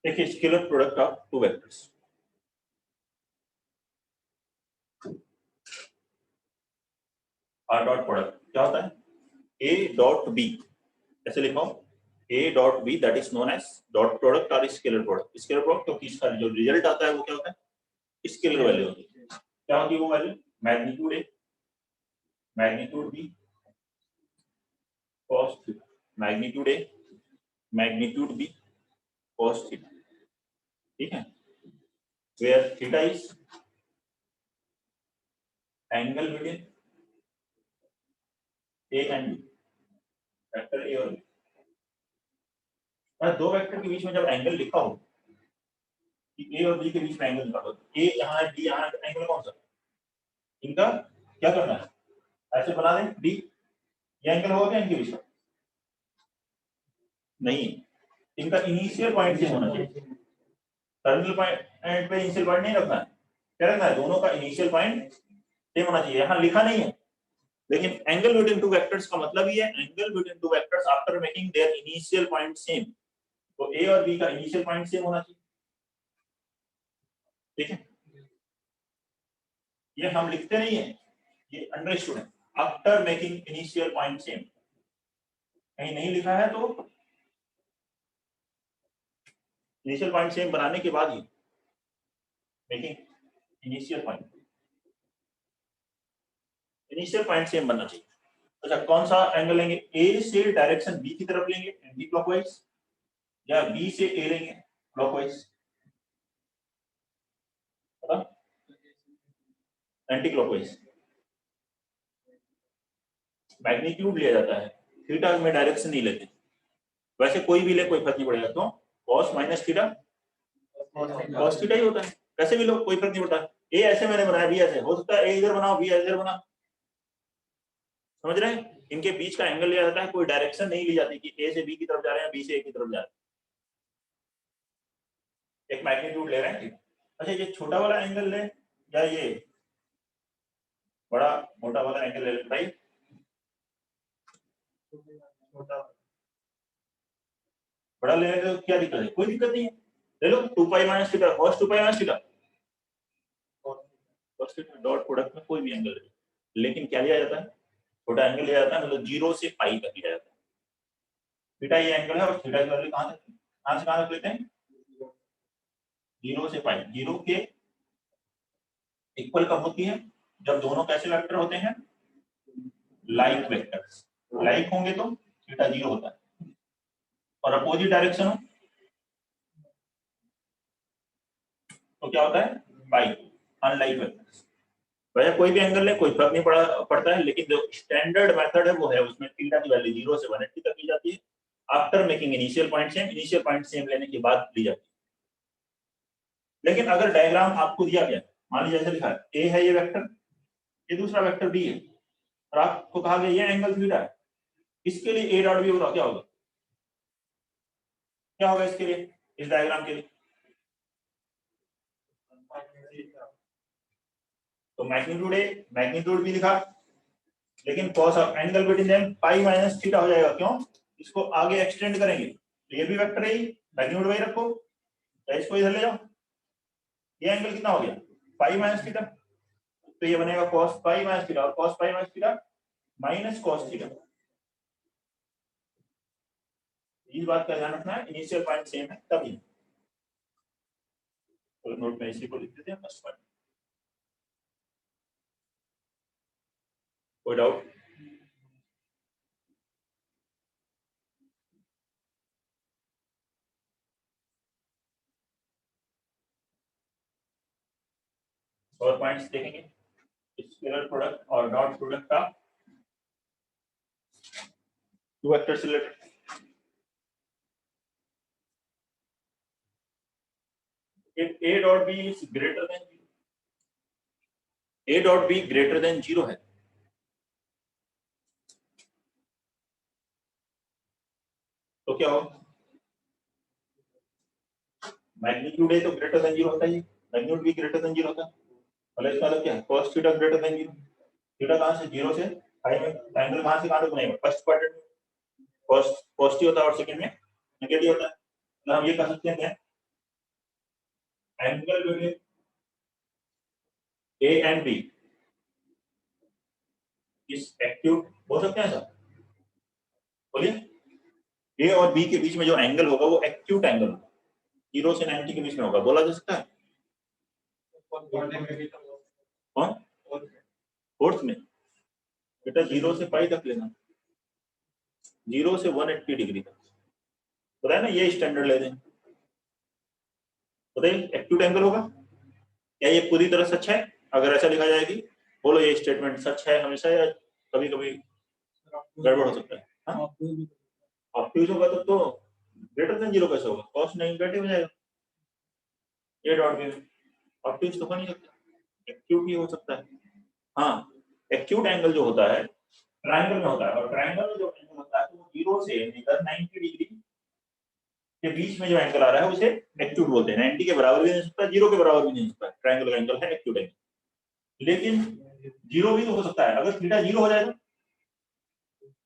देखिए scalar product of two vectors, or dot product क्या होता है, ए डॉट बी, ऐसे लिखा हूं A dot B that is known as dot product और स्केलर प्रोडक्ट। स्केलर प्रोडक्ट क्योंकि इसका जो रिजल्ट आता है वो क्या होता है, स्केलर वैल्यू होती है। क्या होती है वो value, magnitude A, magnitude B, cos theta, magnitude A, magnitude B, cos theta, ठीक है। Where theta is angle between A and B, vector A और बी। दो वेक्टर के बीच में जब एंगल लिखा हो कि ए और बी के बीच में एंगल लिखा हो, ए यहाँ है बी यहाँ है, एंगल कौन सा, इनका क्या करना है, ऐसे बना दें डी, ये एंगल होगा क्या इनके बीच में, नहीं, इनका इनिशियल पॉइंट सेम होना चाहिए। टर्मिनल पॉइंट पे इनिशियल पॉइंट नहीं रखना है, क्या रखना है, दोनों का इनिशियल पॉइंट सेम होना चाहिए। यहाँ लिखा नहीं है, लेकिन एंगल बिटवीन टू वेक्टर्स का मतलब ये है angle between two vectors after making their initial point same. तो ए और बी का इनिशियल पॉइंट सेम होना चाहिए, ठीक है। ये हम लिखते नहीं है, ये अंडरस्टूड है, after making initial point same. कहीं नहीं लिखा है तो इनिशियल पॉइंट सेम बनाने के बाद ही मेकिंग इनिशियल पॉइंट सेम बनना चाहिए। अच्छा कौन सा एंगल लेंगे, ए से डायरेक्शन बी की तरफ लेंगे एंटी क्लॉकवाइज, या बी से ए लेंगे क्लॉकवाइज, एंटी क्लॉकवाइज। मैग्नीट्यूड लिया जाता है, थीटा में डायरेक्शन नहीं लेते, वैसे कोई भी ले कोई फर्क नहीं पड़ेगा। क्यों, cos minus theta cos theta ही होता है, कैसे भी लो कोई फर्क नहीं पड़ता। ए ऐसे मैंने बनाया, बी ऐसे, हो सकता है ए इधर बनाओ बी इधर बनाओ, समझ रहे हैं। इनके बीच का एंगल लिया जाता है, कोई डायरेक्शन नहीं ली जाती कि ए से बी की तरफ जा रहे हैं बी से ए की तरफ जा रहे हैं, एक मैग्नीट्यूड ले रहे हैं, ठीक। अच्छा ये छोटा वाला एंगल ले या ये बड़ा मोटा वाला एंगल ले भाई, बड़ा लेने का क्या दिक्कत है, कोई दिक्कत नहीं है, ले लो 2 pi minus theta cos 2 pi minus theta, cos theta dot product में कोई भी एंगल ले, लेकिन क्या लिया जाता है, छोटा एंगल लिया जाता है, मतलब 0 से पाई तक लिया जाता है। थीटा ये एंगल है और थीटा की वैल्यू कहां से कहां तक लेते हैं, 0 से पाई, 0 के इक्वल कब होती है, जब दोनों कैसे वेक्टर होते हैं, लाइक वेक्टर्स, लाइक होंगे तो थीटा 0 होता है, और अपोजिट डायरेक्शन हो तो क्या होता है, पाई, अनलाइक वेक्टर्स। वैसे कोई भी एंगल ले कोई फर्क नहीं पड़ता है, लेकिन जो स्टैंडर्ड मेथड है वो है उसमें थीटा की वैल्यू 0 से 180 तक ली जाती है, after making initial point same लेने के बाद ली जाती है। लेकिन अगर डायग्राम आपको दिया गया, मान लीजिए जैसे लिखा है ए है ये वेक्टर, ये दूसरा वेक्टर बी है, और आपको कहा गया ये एंगल थीटा है, इसके लिए ए डॉट बी होगा, क्या होगा, क्या होगा इसके लिए, इस डायग्राम के लिए, तो मैग्नीट्यूड भी लिखा, लेकिन cos of angle between them pi minus theta हो जाएगा, क्यों, इसको आगे एक्सटेंड करेंगे तो ये भी वेक्टर है, मैग्नीट्यूड वही रखो या इसको इधर ले जाओ, ये एंगल कितना हो गया, पाई माइनस थीटा, तो ये बनेगा cos पाई माइनस थीटा, और cos pi minus theta minus cos theta. इस बात का ध्यान रखना है, इनिशियल पॉइंट सेम है तभी, तो नोट में इसी को लिख देते हैं फर्स्ट पॉइंट। कोई डाउट, और पॉइंट्स देखेंगे, स्केलर प्रोडक्ट और डॉट प्रोडक्ट का टू वेक्टर से related. if a dot b is greater than 0, a dot b greater than 0 है, तो क्या हो, मैग्नीट्यूड ए तो ग्रेटर देन 0 होता है, मैग्नीट्यूड बी ग्रेटर देन 0 होता है, मतलब इसका मतलब क्या है, cos theta greater than 0, theta कहां से 0 से पाई में, एंगल कहां से कहां तक बनेगा, फर्स्ट क्वाड्रेंट में पॉजिटिव होता है और सेकंड में नेगेटिव होता है, तो हम ये कह सकते हैं angle between A and B इस एक्यूट बोल सकते हैं सर, बोलिए। ए और बी के बीच में जो एंगल होगा वो एक्यूट एंगल होगा, 0 से 90 के बीच में होगा, बोला जा सकता है। कौन फोर्थ में बेटा 0 से पाई तक लेना, 0 से 180 डिग्री तक, बताया ना, ये स्टैंडर्ड ले दें। बताइए एक्यूट एंगल होगा क्या ये पूरी तरह सच है? अगर ऐसा लिखा जाएगी, बोलो ये स्टेटमेंट सच है हमेशा या कभी कभी गड़बड़ हो सकता है? ऑब्ट्यूज होगा तो ग्रेटर देन 0 कैसे होगा? कॉस नेगेटिव हो जाएगा, ये डॉट में ऑब्ट्यूज तो हो नहीं सकता, एक्यूट ही हो सकता है। हाँ, एक्यूट एंगल जो होता है ट्रायंगल में होता है, और ट्रायंगल में जो एंगल होता है तो वो 0 से लेकर 90 डिग्री के बीच में जो एंगल आ रहा है उसे एक्यूट बोलते हैं। 90 के बराबर भी नहीं हो सकता, 0 के बराबर भी नहीं हो सकता, ट्रायंगल का एंगल है एक्यूट एंगल। लेकिन 0 भी तो हो सकता है, अगर थीटा 0 हो जाए तो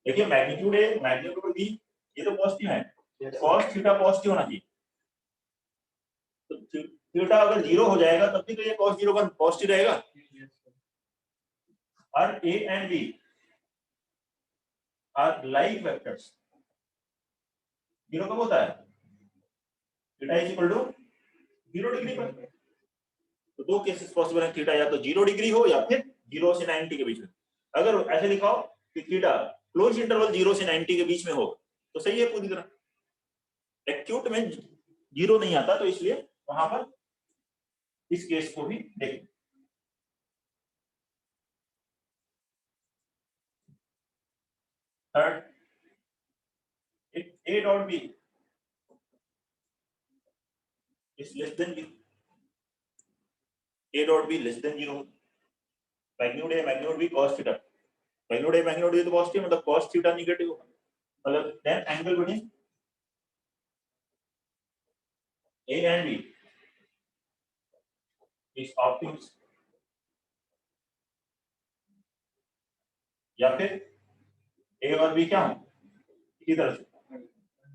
देखिए मैग्नीट्यूड ए मैग्नीट्यूड बी ये तो पॉजिटिव है, cos थीटा पॉजिटिव होना चाहिए, तो थीटा अगर 0 हो जाएगा तब भी तो ये cos 0 पॉजिटिव रहेगा। और A and B are like vectors, 0 कब होता है? Theta is equal to 0 degree पर। तो दो केसेस पॉसिबल है, थीटा या तो 0 डिग्री हो या फिर 0 से 90 के बीच में। अगर ऐसे लिखाओ कि थीटा क्लोज इंटरवल 0 से 90 के बीच में हो तो सही है पूरी तरह। एक्यूट में 0 नहीं आता तो इसलिए वहां पर इस केस को भी देखें। Third, A dot B is less than B. A dot B less than 0. Magnitude A magnitude B cos theta, magnitude A magnitude B तो पॉजिटिव, मतलब cos थीटा नेगेटिव होगा, मतलब then angle between A and B is obtuse, या फिर A और B क्या हो इसी तरह से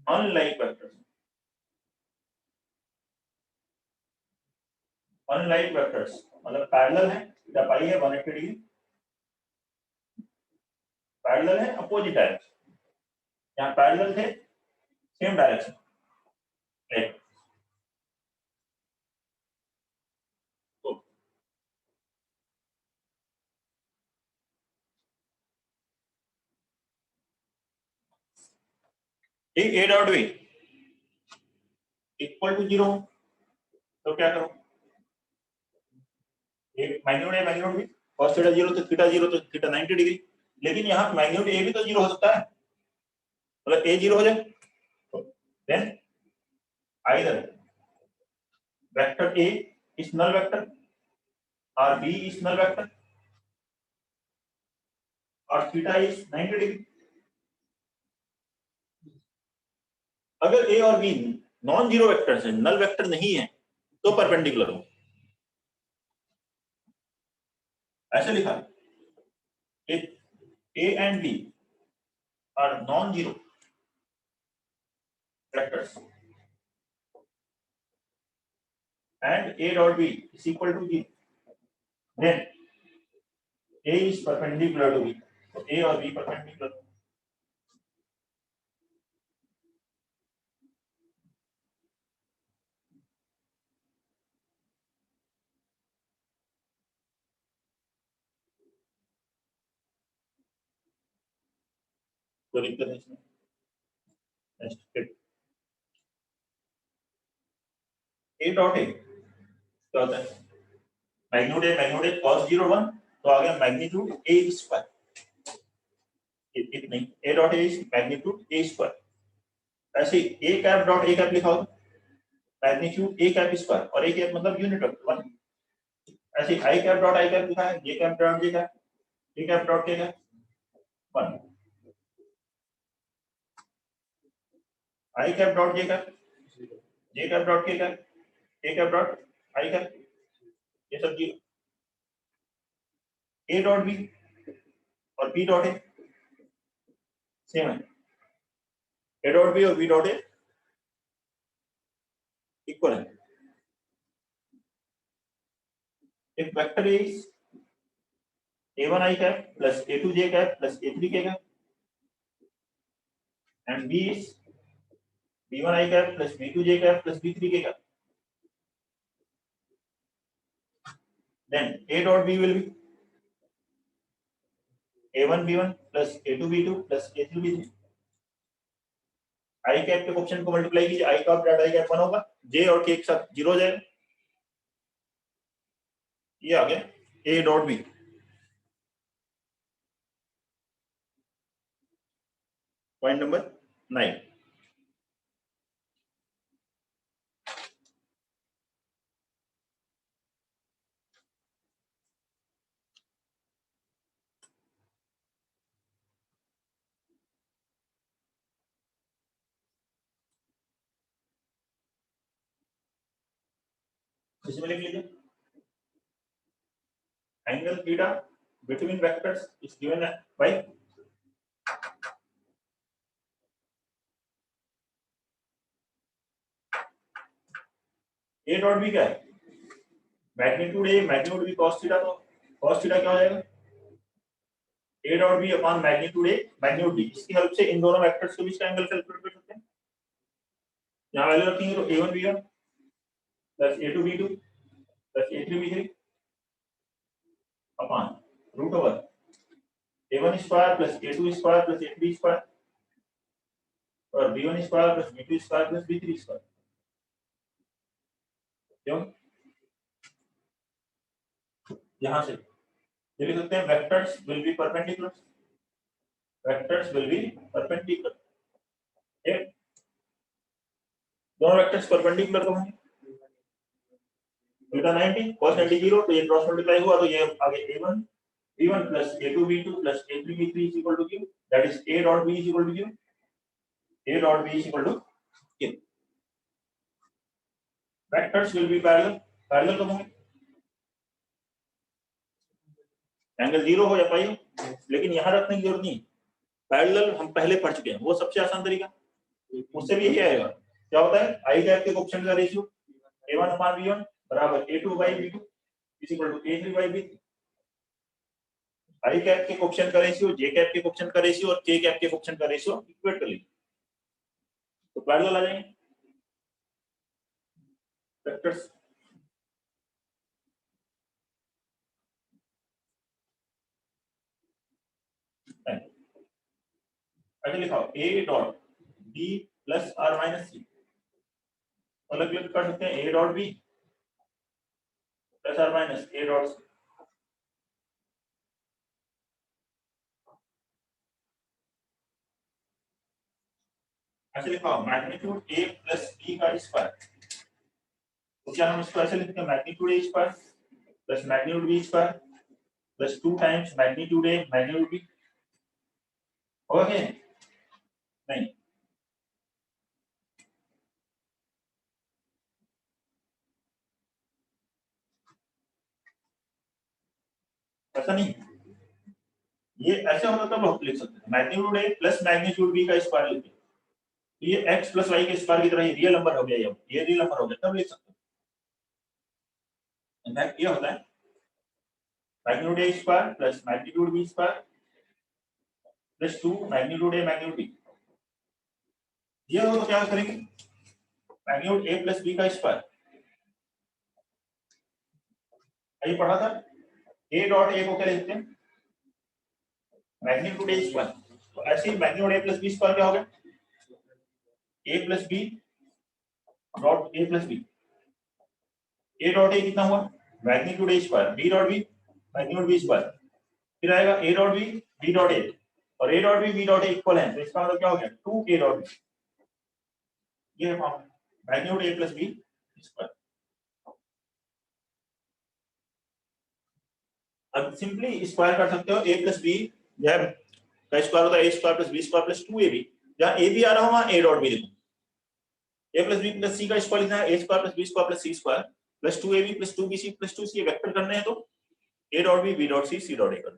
अनलाइक वेक्टर्स, अनलाइक वेक्टर्स मतलब पैरेलल है, थीटा पाई है 180 डिग्री, पैरेलल है अपोजिट डायरेक्शन, यहाँ पैरेलल थे same direction, right. A dot B equal to 0 तो क्या करो, magnitude A magnitude B cos theta 0 तो थीटा 90 डिग्री, लेकिन यहाँ मैग्नीट्यूड A भी तो 0 हो सकता है, अगर A 0 हो जाए then either vector A is null vector or B is null vector or theta is 90 degree. अगर A और B नॉन जीरो वेक्टर्स है, नल वेक्टर नहीं है, तो परपेंडिकुलर हो, ऐसे लिखा है। A and B are non-zero vectors and A dot B is equal to 0, then A is perpendicular to B, so A और B perpendicular। कोई दिक्कत नहीं इसमें। नेक्स्ट A डॉट A क्या होता है, मैग्नीट्यूड A cos 0 1 तो आ गया मैग्नीट्यूड A स्क्वायर, नहीं A dot A is magnitude A square. ऐसे A cap dot A cap लिखा हो मैग्नीट्यूड A कैप स्क्वायर, और A कैप मतलब यूनिट वेक्टर 1। ऐसे I cap dot I cap लिखा है, J cap dot J cap, K cap dot K cap 1, I cap dot J cap, J cap dot K cap, K cap dot I cap, ये सब 0। A dot B और B dot A same है, A dot B और B dot A equal है, if vector is a1 I cap plus a2 j cap plus a3 k cap and b is b1 I cap plus b2 j cap plus b3 k cap, then a dot b will be a1 b1 plus a2 b2 plus a3 b3। I cap के option को multiply कीजिए, आई cap dot I cap 1 होगा, जे और के एक साथ 0 हो जाएगा, ये आ गया A dot B. Point number 9। इसमें लिख लीजिए angle theta between vectors is given by A dot B क्या है, magnitude A magnitude B cos theta, तो cos थीटा क्या हो जाएगा A dot B upon magnitude A magnitude B. इसकी हेल्प से इन दोनों वेक्टर्स के बीच का एंगल कैलकुलेट कर सकते हैं। यहां वैल्यू रखेंगे तो a1 b1 plus a2 b2 plus a3 b3 upon root over a1 square plus a2 square plus a3 square और b1 square plus b2 square plus b3 square. क्यों यहां से ये लिख सकते हैं vectors will be perpendicular, vectors will be perpendicular, ठीक, दोनों वेक्टर्स परपेंडिकुलर तो होंगे, थीटा 90 cos 90 0, तो ये क्रॉस मल्टीप्लाई हुआ तो ये आगे a1 b1 plus a2 b2 plus a3 b3 is equal to q, that is a dot b is equal to q, a dot b is equal to q। Vectors will B parallel, parallel कब होंगे, angle 0 हो या पाई हो, लेकिन यहां रखने की जरूरत नहीं, पैरेलल हम पहले पढ़ चुके हैं, वो सबसे आसान तरीका, उससे भी यही आएगा। क्या होता है आई कैप के कोएफिशिएंट का रेशियो a1 upon b1 बराबर a2 by b2 is equal to a3 by b3। I cap के कोएफिशिएंट का रेशियो, जे कैप के कोएफिशिएंट का रेशियो और के कैप के कोएफिशिएंट का रेशियो इक्वेट कर लीजिए तो पैरेलल आ जाएंगे वेक्टर्स। अच्छा लिखा a dot b plus r minus c, अलग अलग कर सकते हैं a dot b plus r minus a dot c। ऐसे लिखा मैग्नीट्यूड a प्लस b का स्क्वायर, तो क्या हम इसको ऐसे लिखते हैं magnitude a square plus magnitude b square plus 2 times magnitude a magnitude b, होगा क्या नहीं, ऐसा नहीं, ये ऐसे होता तब हम लिख सकते हैं magnitude a plus magnitude b का स्क्वायर लिखते हैं, तो ये x प्लस y के स्क्वायर की तरह ही रियल नंबर हो गया, ये रियल नंबर हो गया तब लिख सकते हैं। इनफैक्ट ये होता है magnitude a square plus magnitude b square plus 2 magnitude a magnitude b, ये हो तो क्या करेंगे मैग्नीट्यूड a प्लस b का स्क्वायर, यही पढ़ा था a डॉट a को क्या लिखते हैं मैग्नीट्यूड a स्क्वायर, तो ऐसे ही magnitude a plus b square क्या होगा a plus b dot a plus b, a dot a कितना हुआ magnitude a square, b dot b magnitude b square, फिर आएगा a dot b b dot a, और a dot b b dot a equal है, तो इसका मतलब क्या हो गया 2a डॉट b, ये है formula magnitude a plus b square. अब सिंपली स्क्वायर कर सकते हो a प्लस b या का स्क्वायर होता है a square plus b square plus 2ab, जहां a b आ रहा हो वहां a डॉट b लिखो, a plus b plus c का स्क्वायर लिखना है a square plus b square plus c square plus 2ab plus 2bc plus 2c, vector करने हैं तो a dot b b dot c c dot a कर,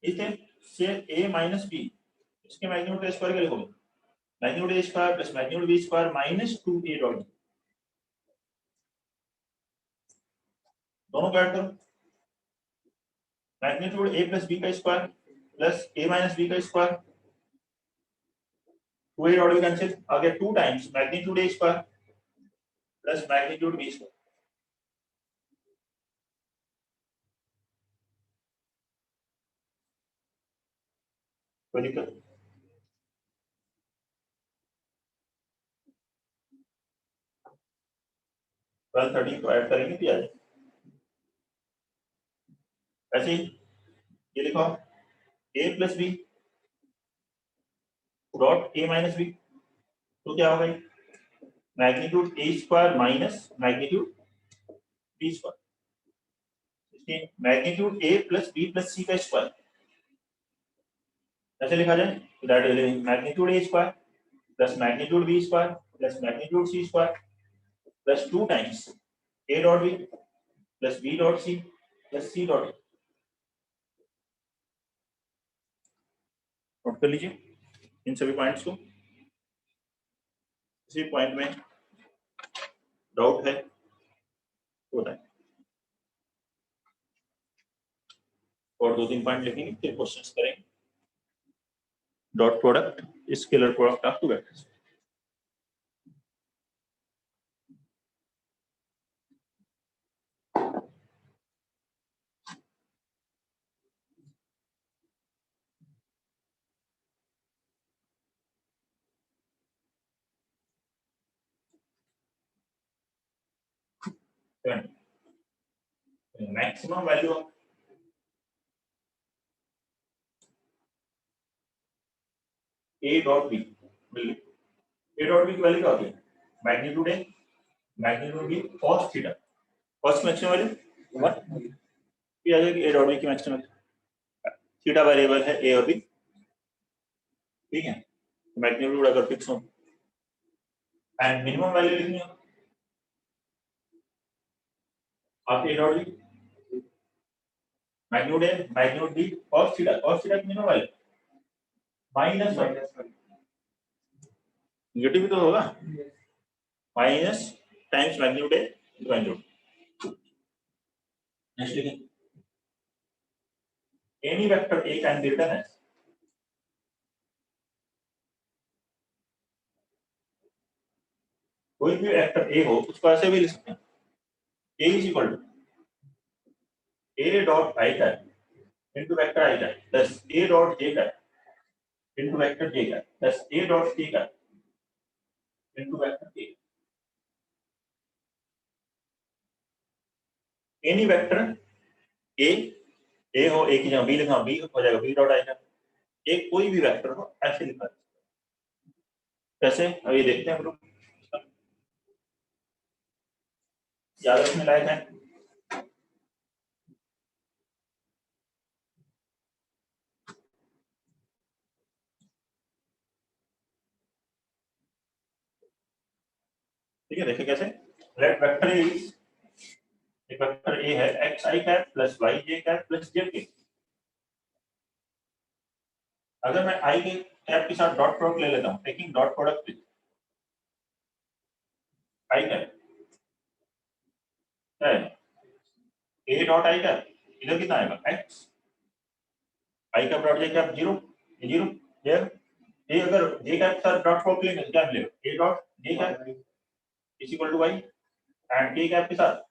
इसे से a माइनस b, इसके मैग्नीट्यूड का स्क्वायर क्या लिखोगे magnitude a square plus magnitude b square minus 2a dot b, दोनों को ऐड करो, मैग्नीट्यूड a प्लस b का square plus a minus b का square, 2a dot b cancel, आ गया 2 times magnitude a square plus magnitude b square. कोई दिक्कत? Twelve 13 को ऐड करेंगे तो आ जाए। ऐसे ही ये लिखो a plus B dot a minus B, तो क्या होगा magnitude a square minus magnitude b square, magnitude a plus b plus c का स्क्वायर, ऐसे लिखा जाए that is magnitude a square plus magnitude b square plus magnitude c square plus 2 times a dot b plus b dot c plus c dot. Note कर लीजिए इन सभी points को। किसी point में डाउट है तो बताएं, और 2-3 पॉइंट लिखेंगे फिर क्वेश्चंस करेंगे। Dot product scalar product of two vectors. Maximum value of a dot b, a dot b की वैल्यू क्या होती है magnitude a magnitude b cos theta, cos की मैक्सिमम वैल्यू 1, ये आ जाएगी a डॉट b की मैक्सिमम, थीटा वेरिएबल है a और b, ठीक है। मैग्नीट्यूड अगर फिक्स हो एंड मिनिमम वैल्यू लिखनी है आप a dot b magnitude a magnitude b cos theta की मिनिमम वैल्यू माइनस नेगेटिव भी तो होगा, minus times magnitude a into magnitude. Next लिखें any vector a can be written as, कोई भी वेक्टर a हो उसको ऐसे भी लिख सकते हैं a is equal to a dot i cap into vector i cap plus a dot j cap into vector j cap plus a dot k cap into vector k। Any vector a हो, a की जगह b लिखा, b हो जाएगा b dot i cap, एक कोई भी vector हो ऐसे लिखा कैसे, अभी देखते हैं हम लोग, याद रखने लायक है। ठीक है, देखिए कैसे, लेट वेक्टर ए, एक वेक्टर ए है एक्स आई कैप प्लस वाई जे कैप प्लस जेड के, अगर मैं आई के कैप के साथ डॉट प्रोडक्ट ले लेता हूं, taking dot product with I cap, क्या है ए डॉट आई कैप, इधर कितना आएगा एक्स, आई कैप डॉट जे कैप 0, ये 0, ये अगर जे कैप के साथ डॉट प्रोडक्ट लेंगे तो क्या मिलेगा A dot J cap is equal to Y and K cap के साथ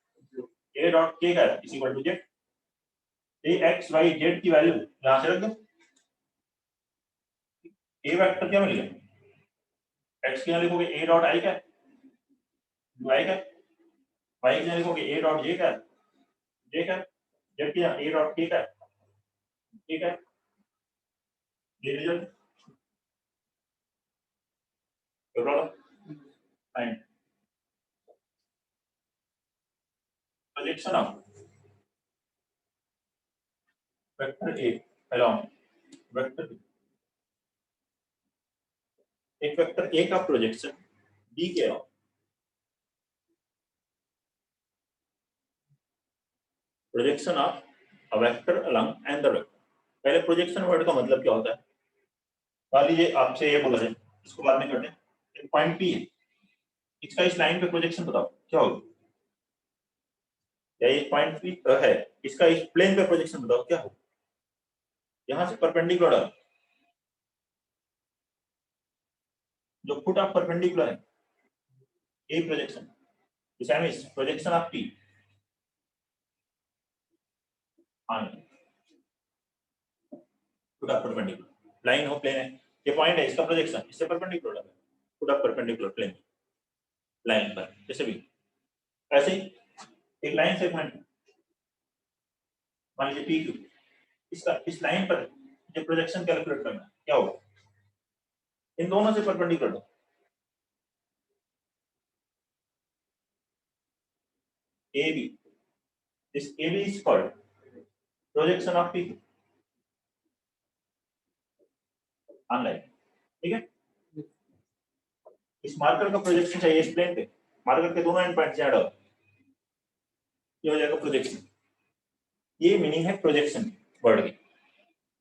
A dot K cap is equal to Z, A X Y Z की वैल्यू यहां से रख दो, ए वेक्टर क्या मिलेगा एक्स के यहाँ लिखोगे A dot I cap Y cap, Y के यहाँ लिखोगे A dot J cap Z के यहाँ ए डॉट के कैप, ठीक है ये result find projection of vector A along vector B, एक वेक्टर ए का प्रोजेक्शन बी के along, projection of a vector along and the vector. पहले projection word का मतलब क्या होता है, मान लीजिए आपसे ये बोला जाए, इसको बाद में करते हैं, एक पॉइंट पी है, इसका इस लाइन पे प्रोजेक्शन बताओ क्या होगा, या ये पॉइंट भी है, इसका इस प्लेन पे प्रोजेक्शन बताओ क्या हो। यहां से परपेंडिकुलर जो फुट ऑफ परपेंडिकुलर है, a projection, projection of P on foot of perpendicular line हो प्लेन है, ये पॉइंट है, इसका प्रोजेक्शन इससे परपेंडिकुलर है, foot of perpendicular plane line पर, जैसे भी ऐसे ही एक लाइन सेगमेंट मान लीजिए पी क्यू, इसका इस लाइन पर जो प्रोजेक्शन कैलकुलेट करना है क्या होगा, इन दोनों से परपेंडिकुलर दो, A B, this A B is called projection of P Q on line, ठीक है। इस मार्कर का प्रोजेक्शन चाहिए इस प्लेन पे, मार्कर के दोनों एंड पॉइंट्स ऐड हो, ये हो जाएगा प्रोजेक्शन, ये मीनिंग है प्रोजेक्शन वर्ड की।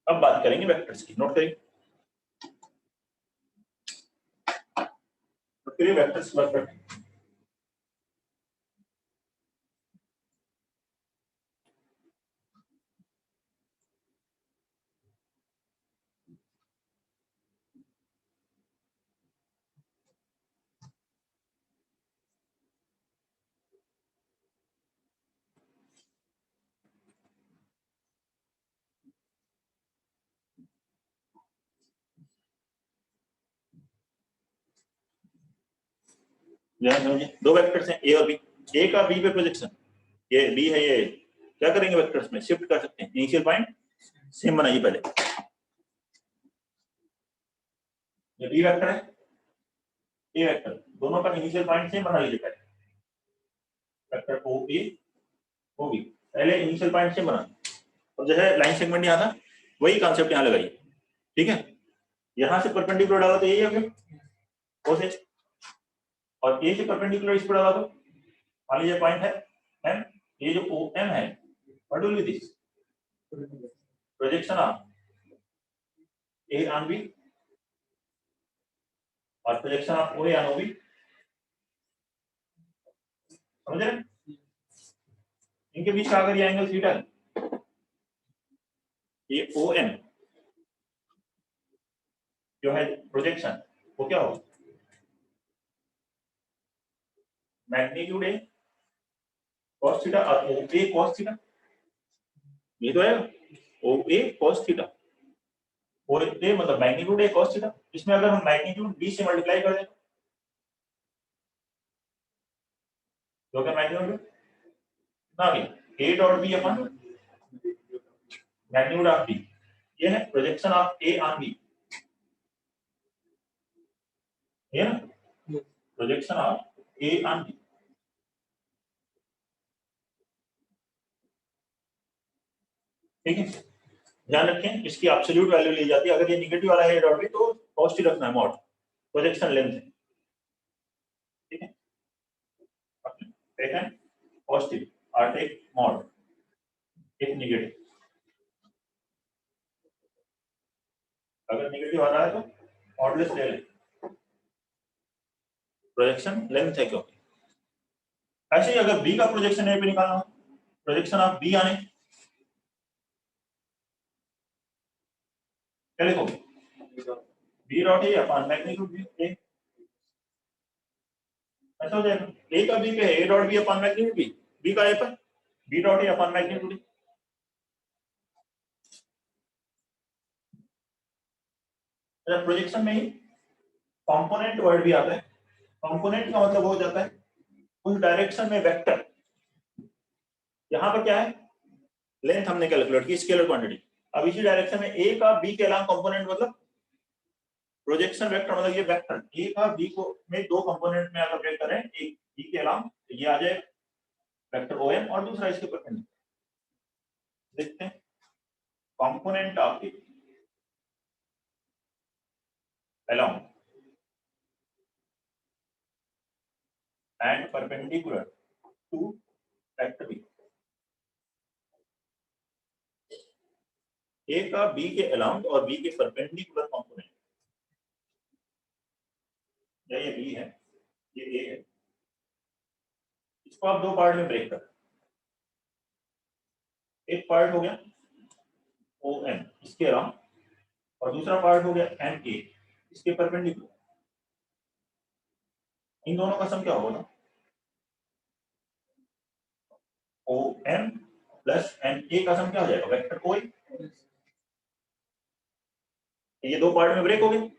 अब बात करेंगे वेक्टर्स की, नोट करिए, नोट करिए वेक्टर्स की बात करते हैं। दो वेक्टर्स हैं ए और बी, ए का बी पे प्रोजेक्शन, ये बी है, ये क्या करेंगे वेक्टर्स में शिफ्ट कर सकते हैं, इनिशियल पॉइंट सेम बनाइए पहले, ये बी वेक्टर है, ए वेक्टर, दोनों का इनिशियल पॉइंट सेम बना लीजिए पहले, वेक्टर ओ ए ओ बी, पहले इनिशियल पॉइंट सेम बना, और जो है लाइन सेगमेंट यहाँ था वही कॉन्सेप्ट यहाँ लगाइए, ठीक है। यहाँ से परपेंडिकुलर डाला तो यही है फिर ओ से, और ए से परपेंडिकुलर इस पर डाला तो मान लीजिए पॉइंट है एम, ये जो ओ एम है, what will be this projection of A on B और projection of O A on O B, समझ रहे हैं। इनके बीच का अगर ये एंगल थीटा है, ये ओ एम जो है प्रोजेक्शन, वो क्या होगा, मैग्नीट्यूड ए cos थीटा और ओ ए cos थीटा, ये तो है ओ ए cos थीटा, ओ ए मतलब मैग्नीट्यूड ए cos थीटा, इसमें अगर हम मैग्नीट्यूड बी से मल्टीप्लाई कर दें तो क्या मैग्नीट्यूड ना भी A dot B upon magnitude of B, ये है projection of A on B, ये ना projection of A on B, ठीक है। ध्यान रखें इसकी एब्सोल्यूट वैल्यू ली जाती है, अगर ये नेगेटिव वाला है डॉट बी तो पॉजिटिव रखना है, मॉड प्रोजेक्शन लेंथ है, ठीक है, टेक एन पॉजिटिव और टेक मॉड एक नेगेटिव, अगर नेगेटिव आ रहा है तो मॉडुलस ले लें, प्रोजेक्शन लेंथ है क्योंकि। ऐसे ही अगर बी का प्रोजेक्शन ए पे निकालना, प्रोजेक्शन ऑफ बी आने क्या लिखोगे, B dot A upon magnitude B A, ऐसा हो जाएगा, ए का बी पे है A dot B upon magnitude B, B का ए पर B dot A upon magnitude B, projection में ही कंपोनेंट वर्ड भी आता है, कंपोनेंट का मतलब हो जाता है उस डायरेक्शन में वेक्टर, यहाँ पर क्या है लेंथ हमने कैलकुलेट की स्केलर क्वांटिटी, अब इसी डायरेक्शन में ए का बी के अलावा कंपोनेंट मतलब प्रोजेक्शन वेक्टर, मतलब ये वेक्टर ए का बी को में दो कंपोनेंट में अगर ब्रेक करें, एक बी के अलावा ये आ जाए वेक्टर ओ एम और दूसरा इसके परपेंडिकुलर, देखते हैं component of along and perpendicular to vector B, A का B के अलाउंड और B के परपेंडिकुलर कंपोनेंट, ये B है ये A है, इसको आप दो पार्ट में ब्रेक कर, एक पार्ट हो गया ओ एन इसके अराउंड और दूसरा पार्ट हो गया एन ए इसके परपेंडिकुलर। इन दोनों का सम क्या होगा? O N plus N A का सम क्या हो जाएगा? Vector O. ये दो पार्ट में ब्रेक हो गए।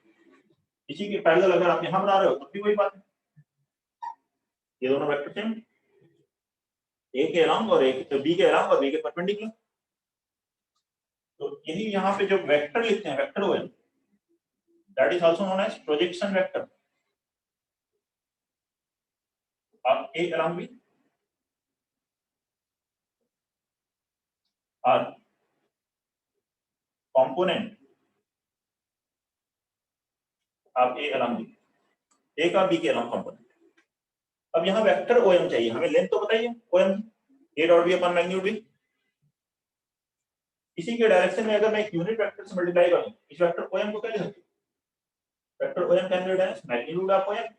इसी के पैरेलल अगर आप यहां बना रहे हो तब भी वही बात है, ये दोनों वेक्टर सेम, ए के अराउंड और एक बी के अराउंड और बी के परपेंडिकुलर। तो यही यहाँ पे जो वेक्टर लिखते हैं vector O N, that is also known as projection vector. आप A around B are component आप ए अराउंड बी, ए का बी के अराउंड कंपोनेंट। अब यहाँ वेक्टर ओ एम चाहिए हमें, लेंथ तो बताइए O M A dot B upon magnitude B. इसी के डायरेक्शन में अगर मैं एक यूनिट वेक्टर से मल्टीप्लाई करूं इस वेक्टर ओ एम को क्या लिख सकते हैं? Vector O M can be written as magnitude of O M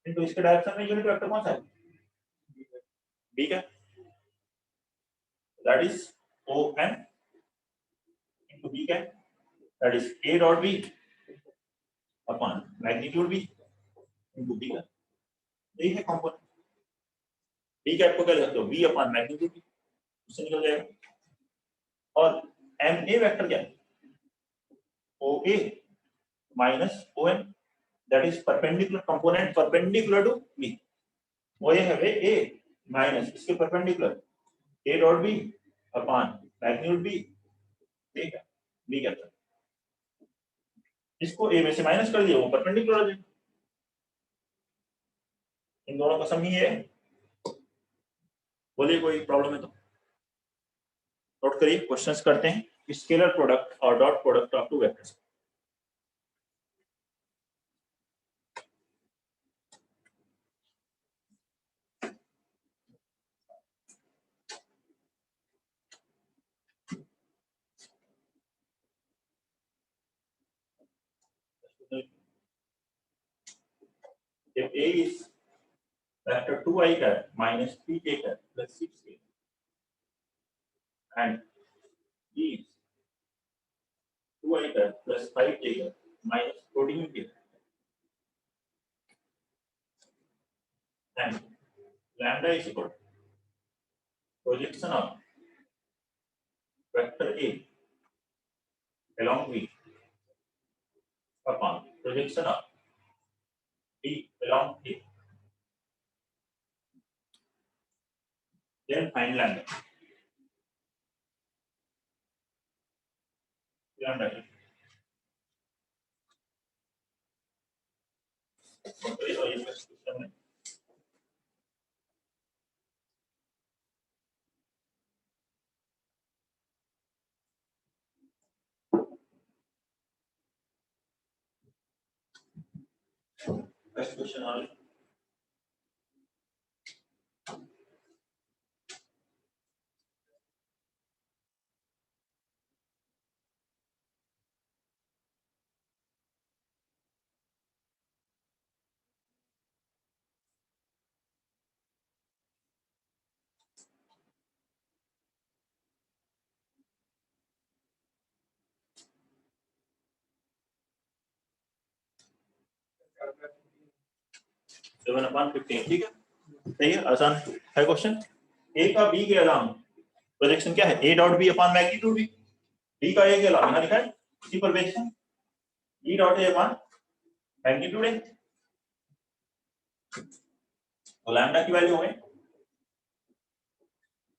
into इसके डायरेक्शन में यूनिट वेक्टर कौन सा है? बी का, that is O M into B का, that is A dot B upon magnitude B into B का। यही है कंपोनेंट। बी कैप को क्या लिख सकते हो? बी अपॉन मैग्नीट्यूड बी, उससे निकल जाएगा। और एम ए वेक्टर क्या है? O A minus O M, that is perpendicular component perpendicular to B. वो ये है वे ए माइनस इसके perpendicular A dot B upon magnitude B, ठीक है बी कैप। इसको ए में से माइनस कर दिया वो परपेंडिकुलर हो जाएगा। इन दोनों का सम ही है। बोलिए कोई प्रॉब्लम है तो नोट करिए। क्वेश्चंस करते हैं। स्केलर प्रोडक्ट और dot product of two vectors. if A is vector 2i cat minus 3j cat plus 6k and B is 2i cat plus 5j cat minus 14k and lambda is equal to projection of vector A along B upon projection of B along A, then find lambda. Lambda first question only. Seven upon 15, ठीक है सही है, आसान है question. ए का B के अलावा projection क्या है? A dot B upon magnitude B, B का ए के अलावा यहाँ लिखा है इसी पर projection E dot A upon magnitude A. तो लैम्डा की वैल्यू है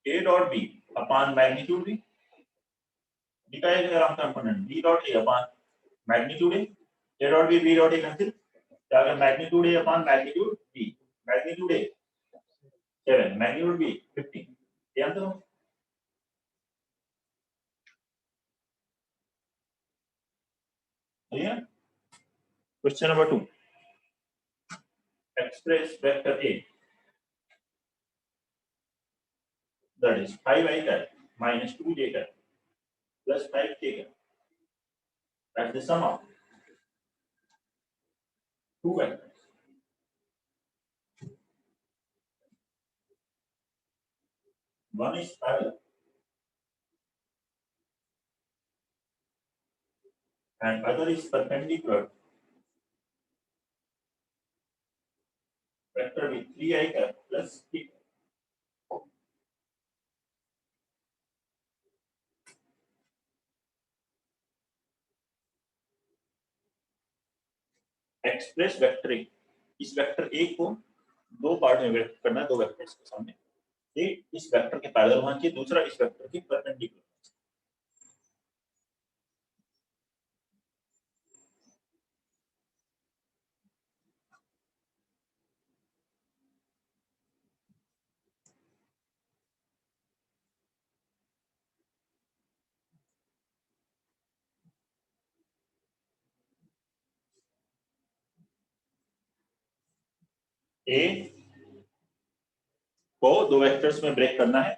A dot B upon magnitude B, B का ए के अलावा component B dot A upon magnitude A dot B dot A cancel, क्या है magnitude A upon magnitude B, magnitude A 7 magnitude B 15, ये answer हो। Clear? Question number 2, express vector A that is 5i cat minus 2j cat plus 5k cat, that's the sum of two vectors. One is parallel and other is perpendicular. Vector with 3i cap plus p. Express vector A, इस vector A को दो part में व्यक्त करना है, दो vectors के सामने। एक इस वेक्टर के पैरेलल होना चाहिए, दूसरा इस वेक्टर के परपेंडिकुलर। ए को दो वेक्टर्स में ब्रेक करना है,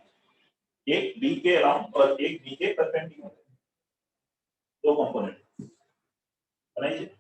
एक बी के अराउंड और एक बी के परपेंडिकुलर, दो कंपोनेंट बनाइए।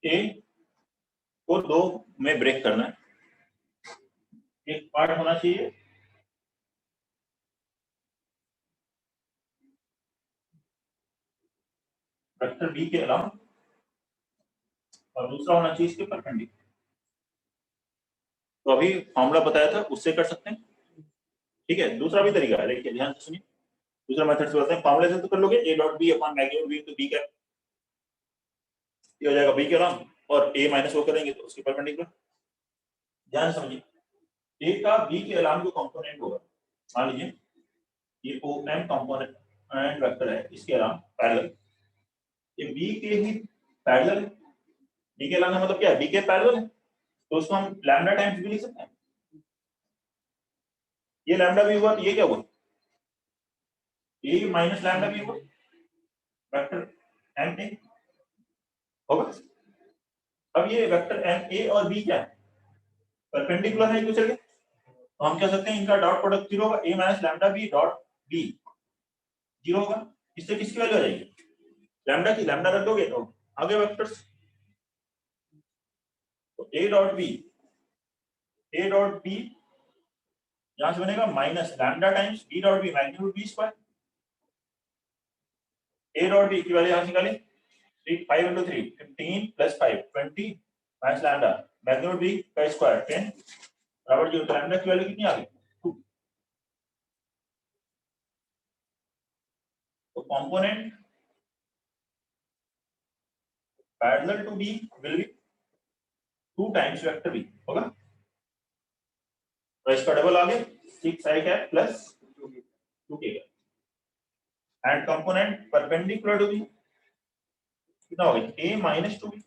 ए को दो में ब्रेक करना है, एक पार्ट होना चाहिए वेक्टर बी के अराउंड और दूसरा होना चाहिए इसके परपेंडिकुलर। तो अभी फॉर्मूला बताया था उससे कर सकते हैं, ठीक है। दूसरा भी तरीका है, देखिए ध्यान से सुनिए, दूसरा मेथड से बताते हैं। फॉर्मूले से तो कर लोगे, a dot B upon magnitude B तो बी कैप, ये हो जाएगा बी के अराउंड, और a माइनस वो करेंगे तो उसके परपेंडिकुलर। ध्यान समझिए, a का b के अराउंड जो कंपोनेंट होगा, मान लीजिए ये OM कंपोनेंट वेक्टर है, इसके अराउंड पैरेलल, ये b के ही पैरेलल है। b के अराउंड मतलब क्या है, b के पैरेलल है, तो उसको हम लैम्डा टाइम्स भी लिख सकते हैं। ये लैम्डा भी हुआ तो ये क्या हुआ, a माइनस लैम्डा भी हुआ, वेक्टर m a होगा। अब ये वेक्टर m a और b क्या है, परपेंडिकुलर है एक दूसरे के, तो हम कह सकते हैं इनका डॉट प्रोडक्ट 0 होगा, a minus lambda b dot b 0 होगा। इससे किसकी वैल्यू आ जाएगी, लैम्डा की, लैम्डा रख दोगे तो आगे वेक्टर्स, तो a डॉट b यहां से बनेगा minus lambda times b dot b magnitude b square. a dot b की वैल्यू यहां से निकालें, 5 into 3 15 plus 5 20 minus lambda magnitude b का स्क्वायर 10 बराबर 0। तो लैम्डा की वैल्यू कितनी आ गई, 2। तो component parallel to b will be 2 times vector b होगा, तो इसका डबल आ गया 6i cap plus 2k and component perpendicular to b कितना हो गया, a माइनस 2b,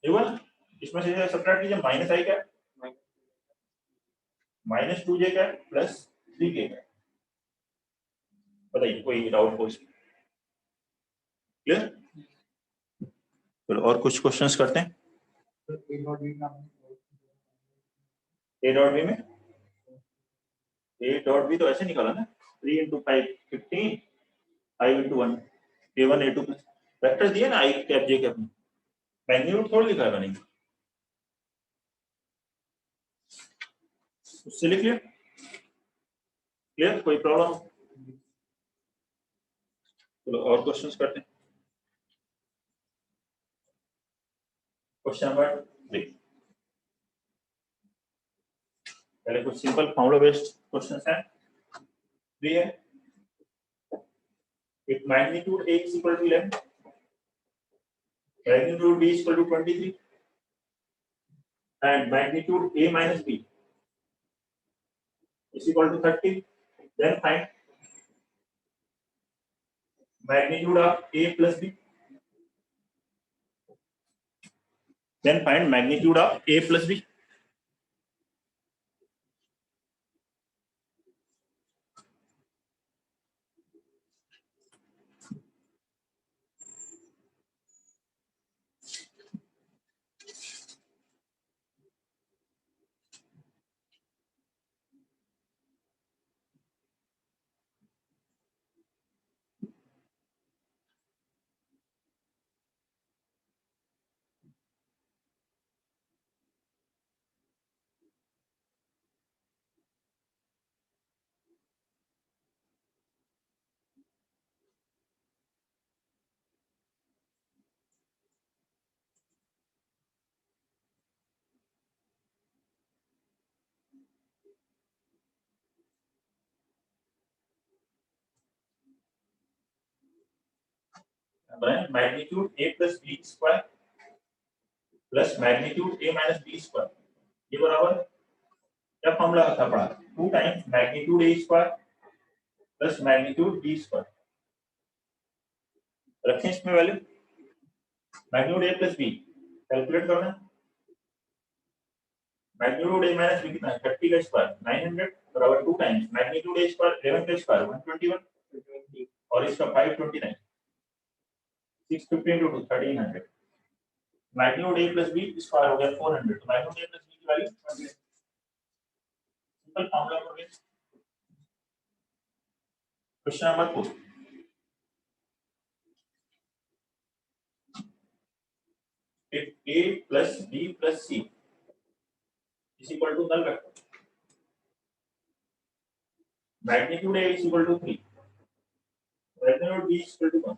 इवन इसमें से सब्ट्रैक्ट कीजिए, minus i cap minus 2j cap plus 3k cap. बताइए कोई डाउट हो इसमें, क्लियर। चलो और कुछ क्वेश्चंस करते हैं। a डॉट b में a डॉट b तो ऐसे निकाला ना, 3 into 5 15 5 into 1 a1 a2 plus vector दिए ना i कैप j कैप में, मैग्नीट्यूड थोड़ा लिखा है मैंने, उससे लिख लिया, क्लियर। कोई प्रॉब्लम, चलो और क्वेश्चंस करते हैं। क्वेश्चन नंबर 3, पहले कुछ सिंपल फॉर्मूला बेस्ड क्वेश्चंस हैं। 3 है, if magnitude a is equal to 11, magnitude b is equal to 23 and magnitude a minus b is equal to 30, then find magnitude of a plus b, then find magnitude of a plus b। बनाए magnitude a plus b square plus magnitude a minus b square, ये बराबर क्या formula था पढ़ा, 2 times magnitude a square plus magnitude b square. रखें इसमें value magnitude a plus b calculate करना, magnitude a minus b कितना है 30 का स्क्वायर 900 बराबर 2 टाइम्स मैग्नीट्यूड a स्क्वायर 11 का स्क्वायर 121 और इसका 529 650 into 2 1300 magnitude a plus b square हो गया 400 तो मैग्नीट्यूड a प्लस b की वैल्यू 100 सिंपल फॉर्मूला हो गया। Question number 4 if a plus b plus c is equal to null vector magnitude a is equal to 3 magnitude b is equal to 1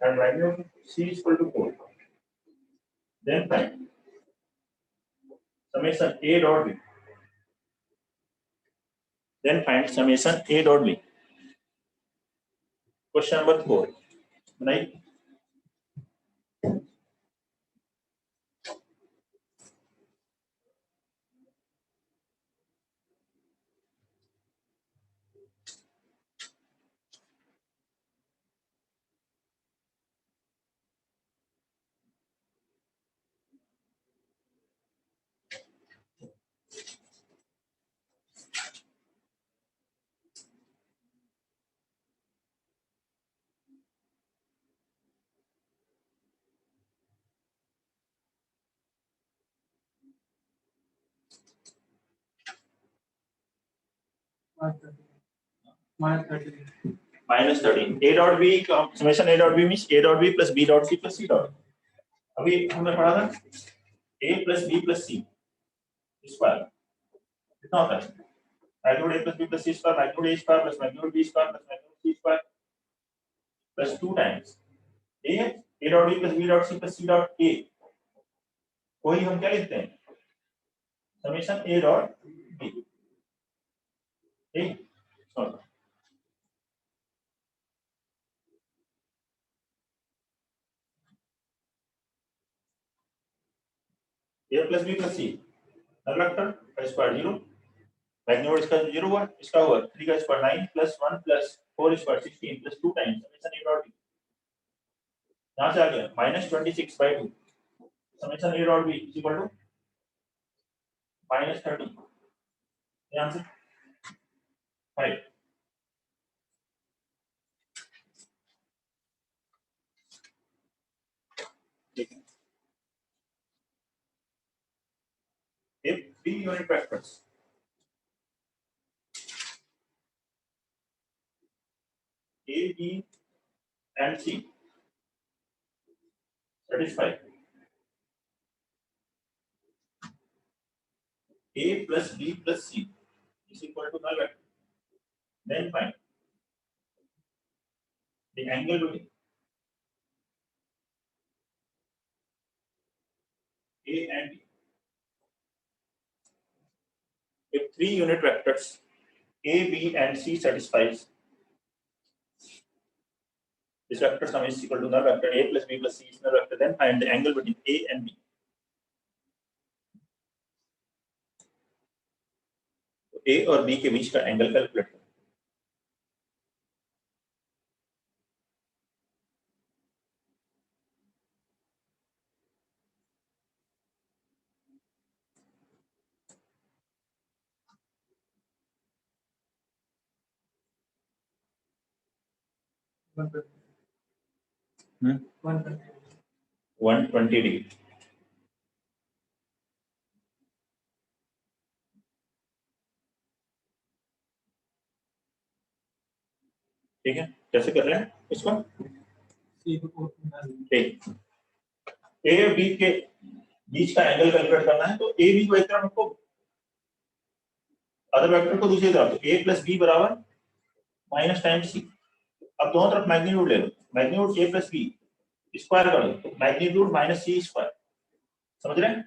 and magnitude c is equal to 4 then find summation a dot b then find summation a dot b। Question number 4 बनाइए। minus 13 a dot b summation a dot b means a dot b plus b dot c plus c dot। अभी हमने पढ़ा था a plus b plus c square कितना होता है magnitude a plus b plus c square magnitude a square plus magnitude b square plus magnitude c square plus 2 times a dot b plus b dot c plus c dot a कोई हम क्या लिखते हैं summation a dot b ठीक sorry a plus b plus c null vector का square 0 magnitude इसका 0 हुआ इसका हुआ 3 का square 9 plus 1 plus 4 square 16 plus 2 times summation a dot b यहां से आ गया -26/2 summation a dot b is equal to -30 ये answer 5। if 3 unit vectors a b and c satisfy a plus b plus c is equal to null vector then find the angle between a and b if 3 unit vectors a b and c satisfies this vector sum is equal to null vector a plus b plus c is null vector then find the angle between a and b तो a और b के बीच का angle calculate करें Hmm? 120 degree ठीक है कैसे कर रहे हैं इसको ठीक ए और बी के बीच का एंगल कैलकुलेट करना है तो ए बी को एक तरफ रखो अदर वेक्टर को दूसरी तरफ तो a प्लस बी बराबर माइनस टाइम सी अब दोनों तरफ मैग्नीट्यूड ले लो magnitude a plus B square करो तो मैग्नीट्यूड माइनस सी स्क्वायर समझ रहे हैं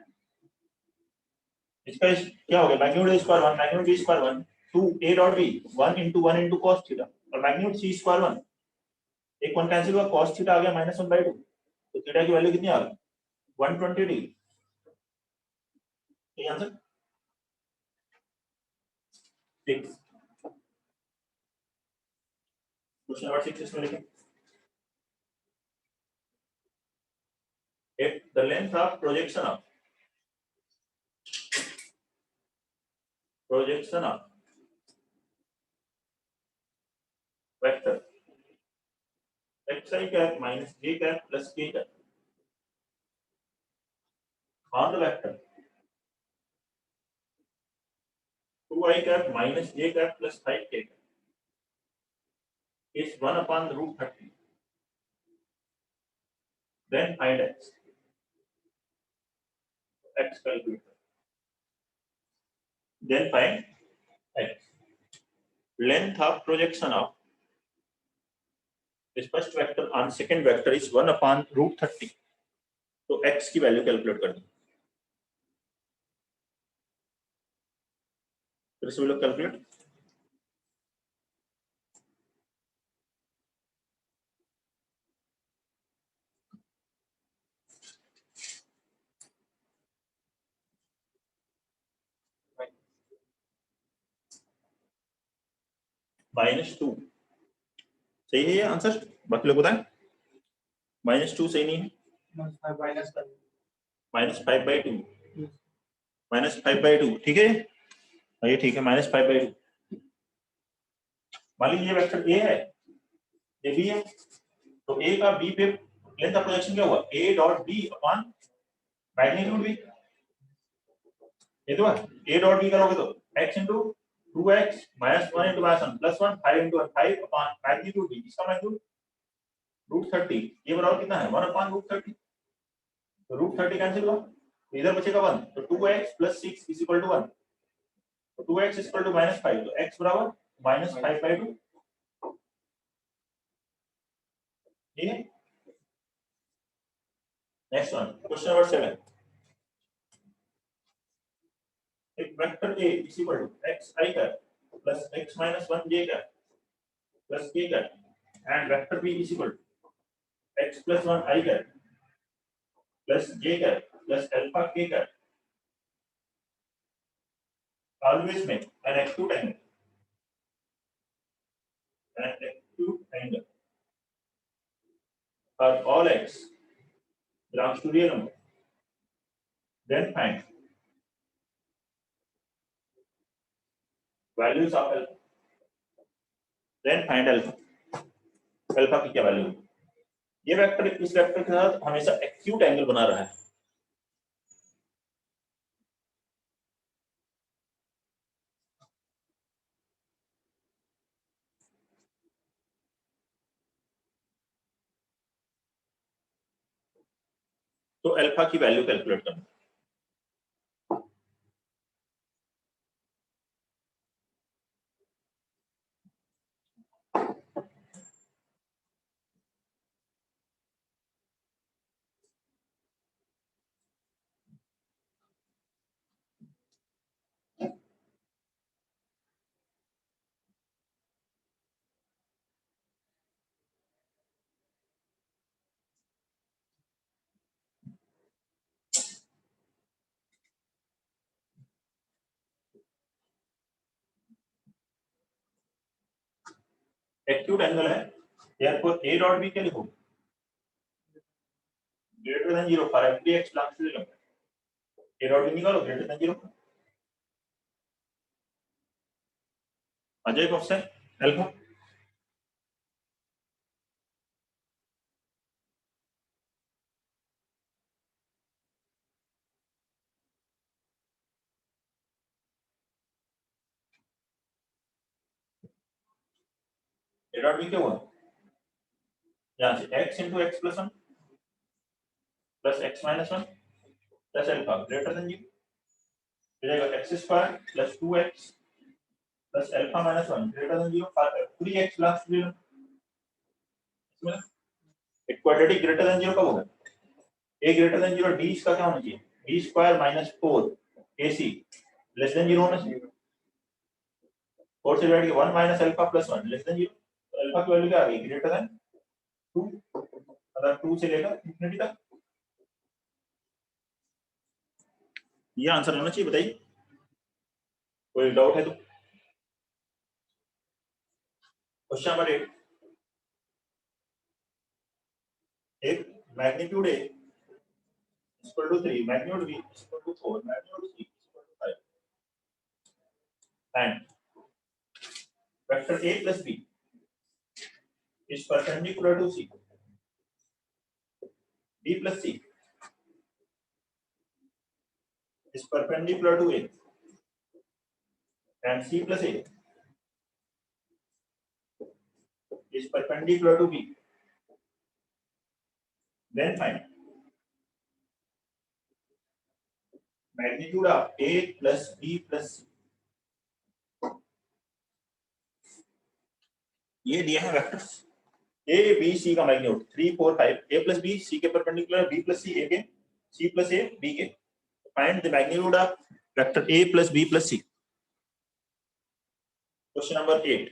इसका क्या हो गया magnitude a square 1 magnitude b square 1 2 a dot b 1 into 1 into cos theta और मैग्नीट्यूड c स्क्वायर 1 एक 1 कैंसिल हुआ, cos थीटा आ गया -1/2, तो थीटा की वैल्यू कितनी आ गई 120 डिग्री। ये आंसर 6। क्वेश्चन नंबर 6 इसमें लिखें, if the length of projection of vector xi cap minus j cap plus k cap on the vector 2i cap minus j cap plus 5k cap is 1/√30, then find x. X calculate. Then find x. Length of projection of this first vector on second vector is 1/√30. तो x की value calculate कर दें, फिर से लोग calculate. -2 सही है ये आंसर, बाकी लोग बताएं। -2 सही नहीं है, -5/2 -5/2 ठीक है, ये ठीक है -5/2। मान लीजिए ये वेक्टर ए है, ये बी है, तो ए का बी पे लेंथ ऑफ प्रोजेक्शन क्या हुआ, a dot b upon magnitude b। ये तो है a डॉट b करोगे तो x into 2x minus 1 into -1 plus 1 5 into 5 upon magnitude b, इसका मैग्नीट्यूड √30, ये बराबर कितना है 1/√30, तो √30 कैंसिल हुआ, तो इधर बचेगा 1, तो 2x + 6 is equal to 1, तो 2x is equal to -5, तो x बराबर -5/2। ठीक है, नेक्स्ट वन, क्वेश्चन नंबर 7। एक vector a is equal to xi cap plus x minus 1 j cap plus k cap and vector b is equal to x plus 1 I cap plus j cap plus alpha k cap always make an acute angle, for all x belongs to real number, then find values of alpha, then find alpha, alpha की क्या value है। ये vector इस vector के साथ हमेशा acute angle बना रहा है, तो अल्फा की वैल्यू कैलकुलेट करना। एक्यूट एंगल है, therefore a डॉट b क्या लिखोगे, greater than 0 for every x belongs to 0, a dot b निकालो ग्रेटर देन 0, आ जाएगा option alpha. a dot b क्या हुआ, यहाँ से x into x plus 1 plus x minus 1 plus alpha greater than 0, हो जाएगा x square plus 2x plus alpha minus 1 greater than 0 for every x belongs to 0। इसमें एक क्वाड्रेटिक ग्रेटर देन 0 कब होगा, a ग्रेटर देन 0 d इसका क्या होना चाहिए, d square minus 4 ac less than 0 होना चाहिए, 4 से डिवाइड किया 1 minus alpha plus 1 less than 0, तो अल्फा की वैल्यू क्या आ गई ग्रेटर देन 2 अगर 2 से लेकर इंफिनिटी तक, ये आंसर होना चाहिए। बताइए कोई डाउट है तो। क्वेश्चन नंबर 8, एक magnitude A equal to 3, magnitude B equal to 4, magnitude C equal to 5 and vector A plus B is perpendicular to C, B plus C is perpendicular to A and C plus A is perpendicular to B, then find magnitude of A plus B plus C. ये दिया है vectors A B C का magnitude 3 4 5, A plus B C के perpendicular, B plus C A के, C plus A B के। Find the magnitude of vector A plus B plus C। Question number 8,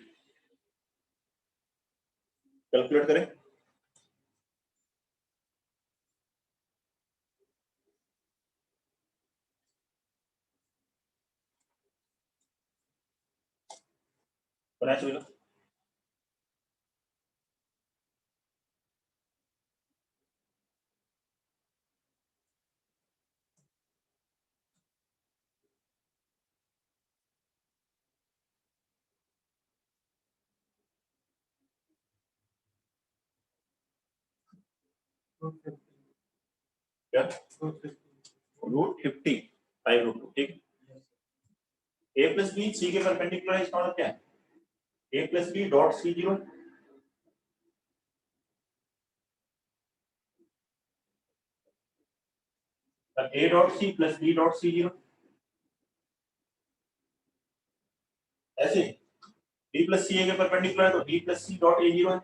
calculate करें। बनाया चलेगा। क्या √50 5√2, ठीक। A plus B C के perpendicular है, इसका मतलब क्या है? A plus B dot C 0, A dot C plus B dot C 0, ऐसे B प्लस C A के परपेंडिकुलर है तो B plus C dot A 0 है,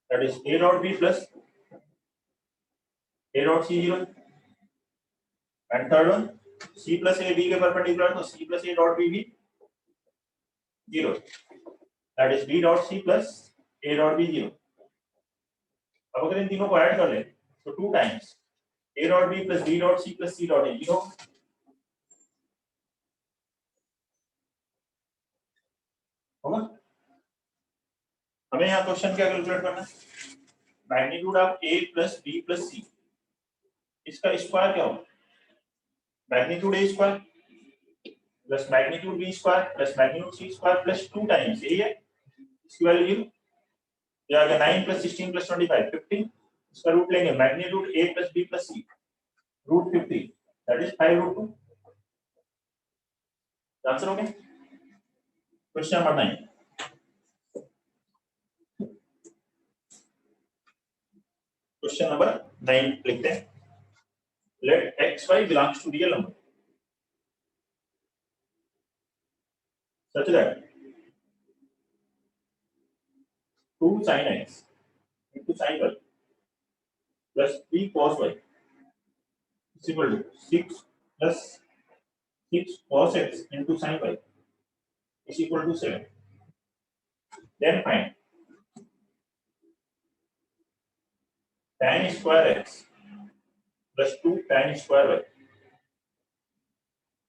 that is A dot B plus A dot C 0, and third one C plus A B के perpendicular है तो C plus A dot B भी 0, that is B dot C plus A dot B 0। अब अगर इन तीनों को add कर ले तो 2 times A dot B plus B dot C plus C dot A 0 होगा। हमें यहाँ क्वेश्चन क्या कैलकुलेट करना है? Magnitude of A plus B plus C, इसका स्क्वायर क्या होगा? Magnitude A square plus magnitude B square plus magnitude C square plus 2 times, यही है इसकी वैल्यू 0। ये आ गया 9 प्लस 16 प्लस 25 15, इसका रूट लेंगे magnitude A plus B plus C √50, that is 5√2। Answer हो गया। क्वेश्चन नंबर 9, क्वेश्चन नंबर 9 लिखते हैं। Let xy belongs to real number such that 2 sin x into sin y plus 3 cos y is equal to 6 plus 6 cos x into sin y is equal to 7. Then find tan square x plus 2 tan square y.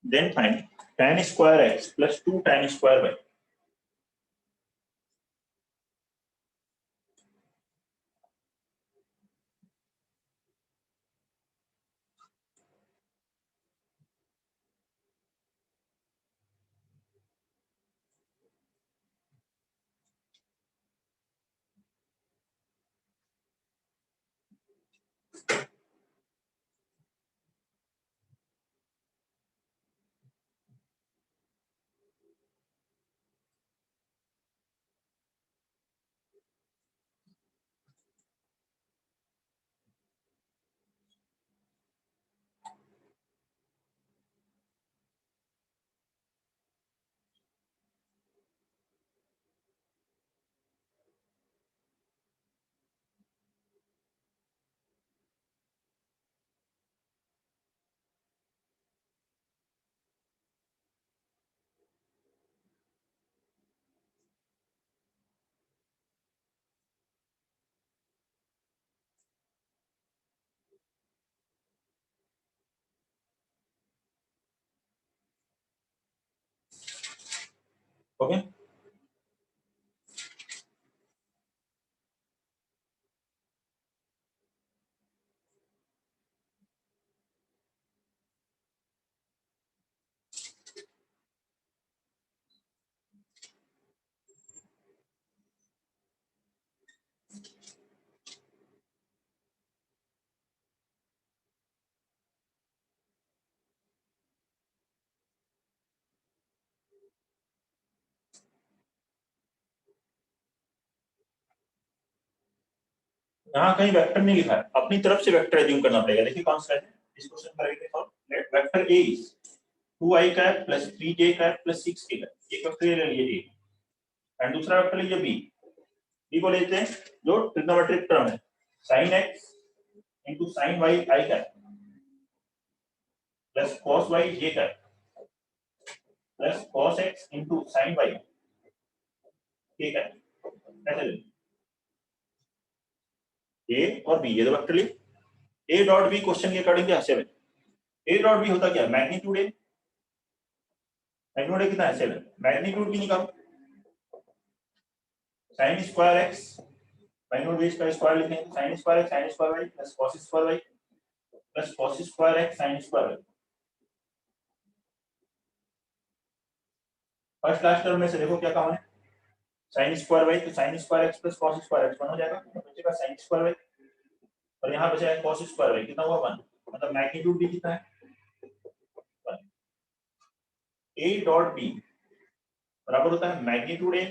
Then find tan square x plus 2 tan square y. Okay यहाँ कहीं vector नहीं लिखा है, अपनी तरफ से vector assume करना पड़ेगा। देखिए कौन सा है इस क्वेश्चन करेंगे सॉल्व। Let vector A is 2i cap plus 3j cap plus 6k cap. एक वेक्टर ले लीजिए ए एंड दूसरा वेक्टर लीजिए बी। बी को लेते हैं जो ट्रिग्नोमेट्रिक टर्म है sin x into sin y i cap plus cos y j cap plus cos x into sin y k cap. ऐसे ले ए और बी, ये दो वेक्टर लिए। ए डॉट बी क्वेश्चन के अकॉर्डिंग क्या है 7। ए डॉट बी होता क्या है मैग्नीट्यूड ए। मैग्नीट्यूड ए कितना है 7। मैग्नीट्यूड की निकालो sin square x, magnitude B का स्क्वायर लिखेंगे sin square x sin square y plus cos square y plus cos square x sin square y। First last term में से देखो क्या काम है sin स्क्वायर y, तो sin square x plus cos square x 1 हो जाएगा, बचेगा sin स्क्वायर y और यहाँ बचा है cos स्क्वायर y, कितना हुआ 1। मतलब मैग्नीट्यूड भी कितना है 1। a डॉट b बराबर होता है magnitude a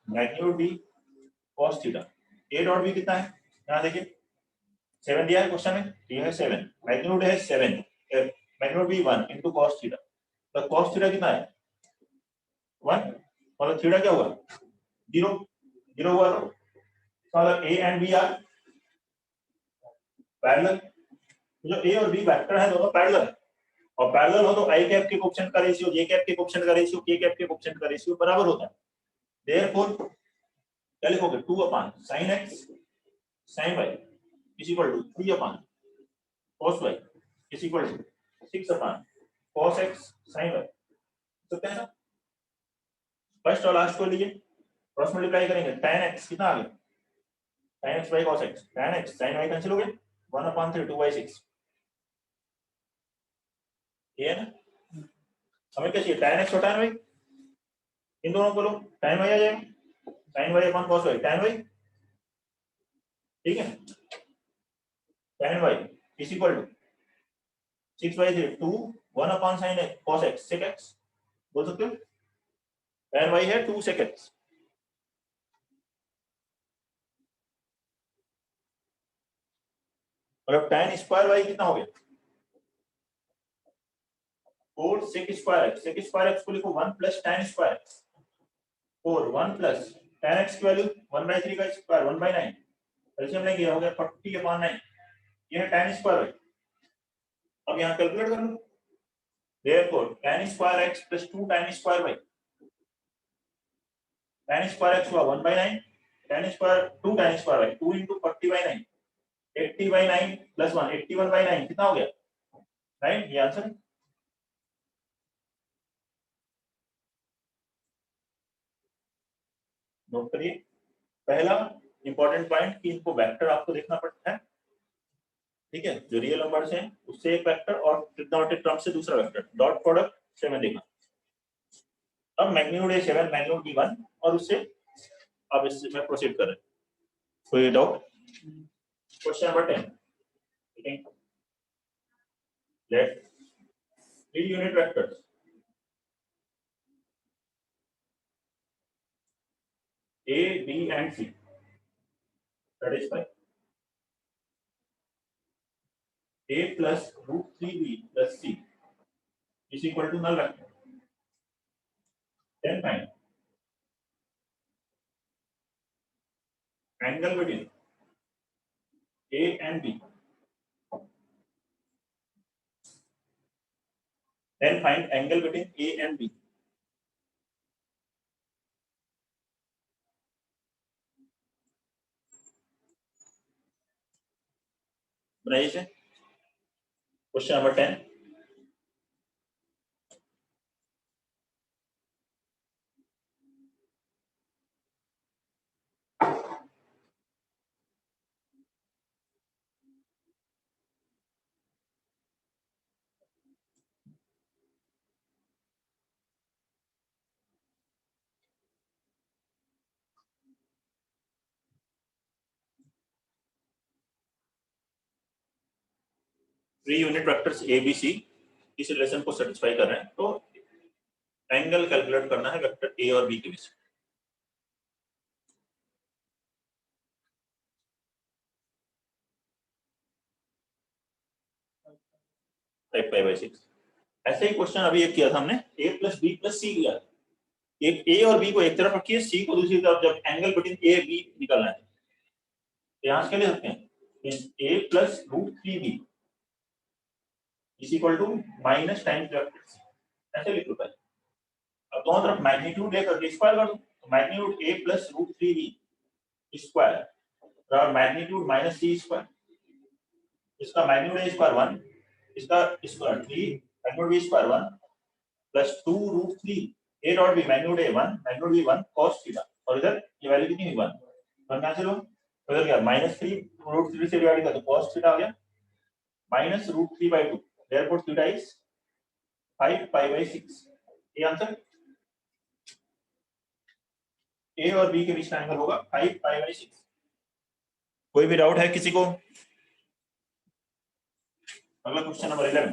magnitude b cos theta. a dot b कितना है यहाँ देखिए 7 दिया है क्वेश्चन में, ये है 7, मैग्नीट्यूड है 7, magnitude b 1 into cos theta. तो cos थीटा कितना है 1, मतलब थीटा क्या हुआ 0 0 हुआ। तो मतलब a and b are parallel. जो a और b वेक्टर है दोनों पैरेलल है और पैरेलल हो तो i कैप के कोएफिशिएंट का रेशियो j कैप के कोएफिशिएंट का रेशियो k कैप के कोएफिशिएंट का रेशियो बराबर होता है। देयरफॉर क्या लिखोगे 2 upon sin x sin y is equal to 3 upon cos y is equal to 6 upon cos x sin y। तो क्या है ना फर्स्ट और लास्ट को लीजिए क्रॉस मल्टीप्लाई करेंगे tan x कितना आ गया sin x by cos x, tan x sin y cancel हो गए 1 अपॉन 3 2/6। ये है ना हमें क्या चाहिए tan x और tan y, इन दोनों को लो tan y आ जाएगा sin y upon cos y tan y, ठीक है tan y is equal to 6/3 2 1 upon sin x cos x sec x बोल सकते हो। tan y है 2 sec x। मतलब tan स्क्वायर y कितना हो गया 4 sec square x, sec square x को लिखो 1 plus tan square x 4 1 plus tan x की वैल्यू 1/3 का स्क्वायर 1/9 एलसीएम लेंगे हो गया 40/9। ये है tan स्क्वायर y। अब यहां कैलकुलेट कर लो therefore tan square x plus 2 tan square y, tan square x हुआ 1/9 tan square 2 tan square y 2 into 40/9 80/9 plus 1 81/9 कितना हो गया 9। ये आंसर है। नोट करिए पहला इंपॉर्टेंट पॉइंट कि इनको वेक्टर आपको देखना पड़ता है, ठीक है जो रियल नंबर्स हैं उससे एक वेक्टर और ट्रिग्नोमेट्रिक टर्म से दूसरा वेक्टर डॉट प्रोडक्ट से मैं देखा। अब मैग्नीट्यूड ए 7 मैग्नीट्यूड बी 1 और उससे अब इससे मैं प्रोसीड कर रहा हूं। कोई डाउट क्वेश्चन नंबर 10 ठीक है let 3 unit vectors a b and c satisfy a plus root 3b plus c is equal to null vector। then find angle between a and b, then find angle between a and b। बनाइए से question number 10। 3 unit vectors A B C इस relation को satisfy कर रहे हैं, तो angle calculate करना है वेक्टर ए और बी के बीच। ऐसे ही क्वेश्चन अभी एक किया था हमने, ए प्लस बी प्लस सी किया। एक ए और बी को एक तरफ रखिए, सी को दूसरी तरफ, जब एंगल बिटवीन ए बी निकालना है यहां से ले सकते हैं A plus root 3b is equal to minus times vector, ऐसे लिख लो पहले। अब दोनों तरफ मैग्नीट्यूड लेकर स्क्वायर कर दो, तो magnitude A plus root 3b square बराबर मैग्नीट्यूड माइनस सी स्क्वायर, इसका मैग्नीट्यूड ए स्क्वायर 1, इसका square 3, magnitude B square 1 plus 2 root 3 A dot B magnitude A 1 magnitude B 1 cos theta, और इधर ये वैल्यू कितनी हुई 1 कैंसिल हो, तो इधर क्या माइनस 3 रूट 3 से डिवाइड किया तो cos थीटा आ गया minus root 3/2, therefore theta is 5π/6। ये आंसर ए और बी के बीच का एंगल होगा 5π/6। कोई भी डाउट है किसी को? अगला question number 11,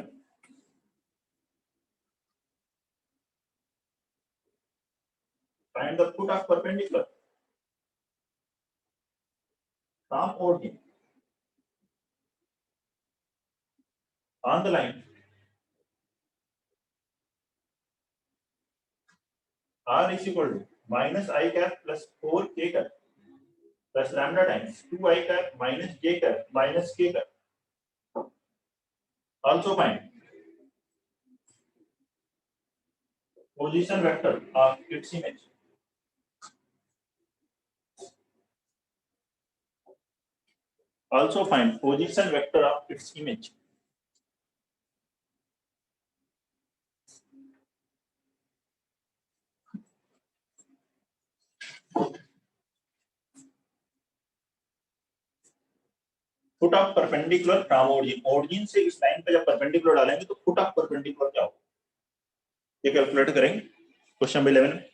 find the foot of perpendicular from origin on the line r is equal to minus I cap plus 4k cap plus lambda times 2I cap minus j cap minus k cap. Also find position vector of its image. Also find position vector of its image. Foot of perpendicular from origin, origin से इस line पे जब perpendicular डालेंगे तो foot of perpendicular क्या होगा, ये calculate करेंगे क्वेश्चन नंबर 11 में।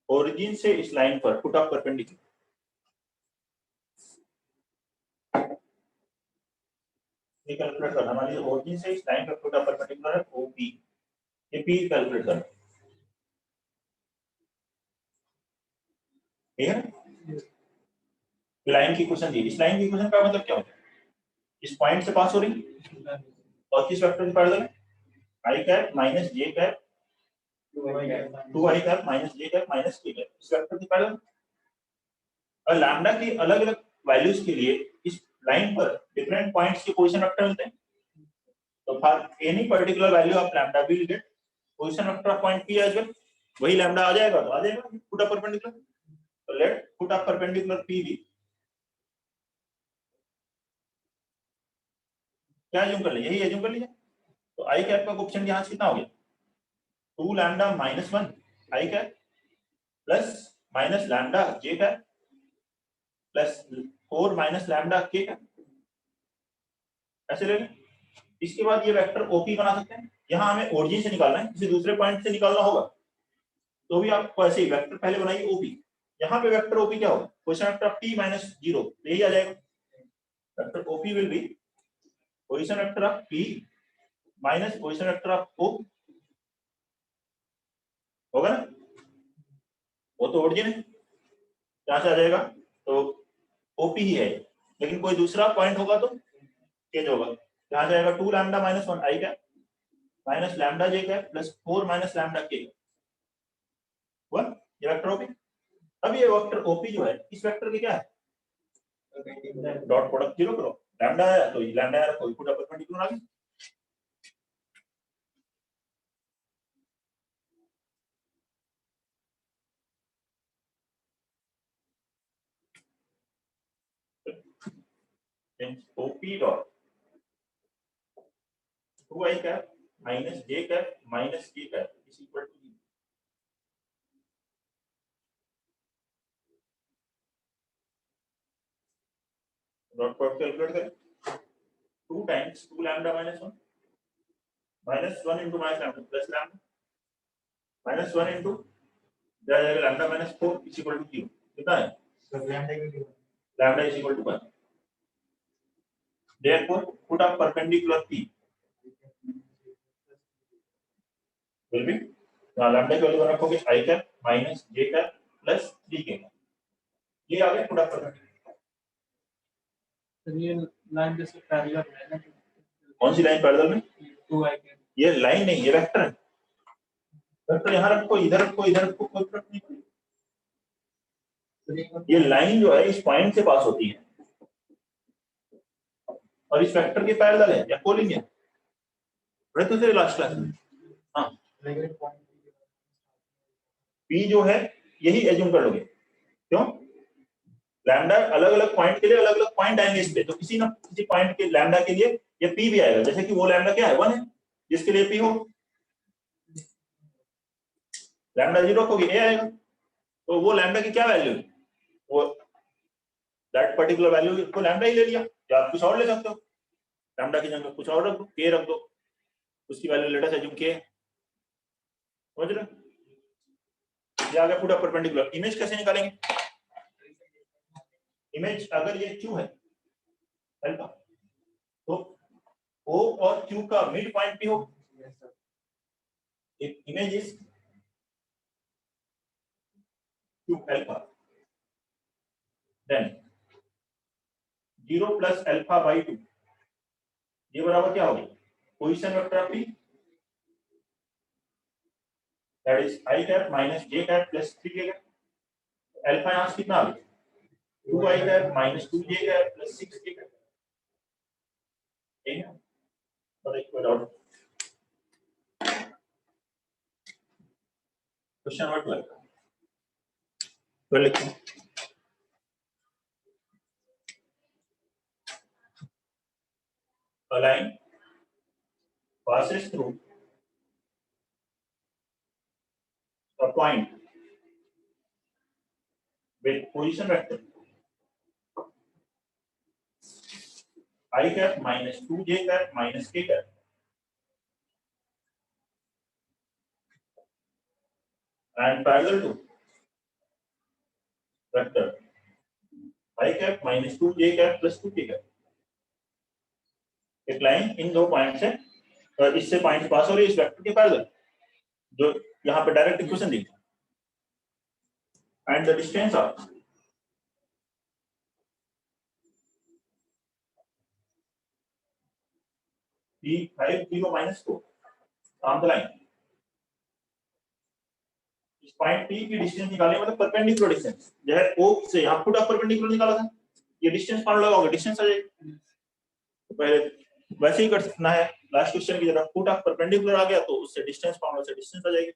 ओरिजिन से इस लाइन पर फुट ऑफ परपेंडिकुलर, ये कैलकुलेट करना, मान लीजिए ओरिजिन से इस लाइन पर फुट ऑफ परपेंडिकुलर है ओपी, ये पी कैलकुलेट करना, ठीक है। लाइन की क्वेश्चन दी, इस लाइन की क्वेश्चन का मतलब क्या होता है, इस पॉइंट से पास हो रही और किस वेक्टर से पैरेलल है, I cap minus J cap 2i cap minus J cap minus K cap, इस वेक्टर से पैरेलल। और लैम्डा की अलग अलग वैल्यूज के लिए इस लाइन पर डिफरेंट पॉइंट्स के पोजीशन वेक्टर मिलते हैं, तो for any particular value of lambda we will get position vector of point P as well, वही लैम्डा आ जाएगा तो आ जाएगा फुट ऑफ परपेंडिकुलर, तो let foot of perpendicular P B, क्या एज्यूम कर ले, यही एज्यूम कर लीजिए। तो आई कैप का कोएफिशिएंट यहां से कितना हो गया 2 लैम्डा माइनस 1 आई कैप प्लस माइनस लैम्डा जे कैप प्लस 4 माइनस लैम्डा के कैप, ऐसे लेंगे। इसके बाद ये वेक्टर ओपी बना सकते हैं, यहाँ हमें ओरिजिन से निकालना है, किसी दूसरे पॉइंट से निकालना होगा तो भी आपको ऐसे ही वेक्टर पहले बनाइए ओपी, यहाँ पे वेक्टर ओपी क्या होगा, position vector of p minus 0, यही आ जाएगा, vector OP will be position vector of p minus position vector of o, होगा ना, वो तो ओरिजिन है, यहाँ से आ जाएगा तो ओपी ही है, लेकिन कोई दूसरा पॉइंट होगा तो चेंज होगा, यहाँ जाएगा 2 लैम्डा माइनस 1 आई कैप माइनस लैम्डा जे कैप प्लस 4 माइनस लैम्डा के, ये वेक्टर ओपी। अब ये वेक्टर ओपी जो है इस वेक्टर की क्या है डॉट प्रोडक्ट 0 करो, लैम्डा आया तो लैम्डा आया तो पुट परपेंडिकुलर आ गया। OP dot 2i cap minus j cap minus k cap is equal to 0। Dot product calculate करें, 2 times 2 lambda minus 1 into minus lambda plus lambda minus 1 into जाएगा lambda minus 4 is equal to 0। कितना है sir? Lambda is equal to 1। therefore put up perpendicular p will be lambda की value रखोगे i cap minus j cap plus 3k। ये आ गया put up perpendicular. तो ये लाइन जैसे पैरेलल है ना, कौन सी लाइन पैरेलल में? 2i के। ये लाइन नहीं, ये वेक्टर है। वेक्टर यहाँ रखो, इधर रखो, इधर रखो, कोई फर्क नहीं पड़ेगा। ये लाइन जो है इस पॉइंट से पास होती है और इस वेक्टर के पैरेलल है या कोलिंग है। पढ़े तो थे लास्ट क्लास में। हाँ, पी जो है यही एज्यूम कर लोगे। क्यों? लैम्डा अलग अलग पॉइंट के लिए अलग अलग पॉइंट आएंगे इस पे, तो किसी ना किसी पॉइंट के लैम्डा के लिए ये पी भी आएगा। जैसे कि वो लैम्डा क्या है 1 है, जिसके लिए पी हो लैम्डा 0 रखोगे ए आएगा। तो वो लैम्डा की क्या वैल्यू है, वो दैट पर्टिकुलर वैल्यू को लैम्डा ही ले लिया, या आप कुछ और ले सकते हो। लैम्डा की जगह कुछ और रख दो, के रख दो, उसकी वैल्यू लेट अस एज्यूम के। समझ रहे? ये आ गया पुट अप परपेंडिकुलर। इमेज कैसे निकालेंगे? इमेज अगर ये Q है अल्फा, तो O और Q का मिड पॉइंट भी हो। Image is Q alpha, then 0 plus alpha by 2, ये बराबर क्या होगी? Position vector of P, that is i cap minus j cap plus 3k cap. Alpha यहां से कितना आ गया? 2i cap minus 2j cap plus 6k cap. ठीक है, और एक डाउट क्वेश्चन नंबर 12 लिखो। A line passes through a point with position vector I cap minus 2j cap minus k cap and parallel to vector I cap minus 2j cap plus 2k cap। एक line in दो point से, इससे point पास हो रही है इस vector के parallel, जो यहाँ पे direct equation the and the distance of p5 0 minus 4 on the line। इस पॉइंट P की डिस्टेंस निकालने मतलब परपेंडिकुलर डिस्टेंस, जो है O से यहाँ पुट अप परपेंडिकुलर निकाला था, ये डिस्टेंस मान लगाओगे डिस्टेंस आ जाएगी। तो पहले वैसे ही करना है, लास्ट क्वेश्चन की तरह पुट अप परपेंडिकुलर आ गया तो उससे डिस्टेंस फाउंड, उससे डिस्टेंस आ जाएगी।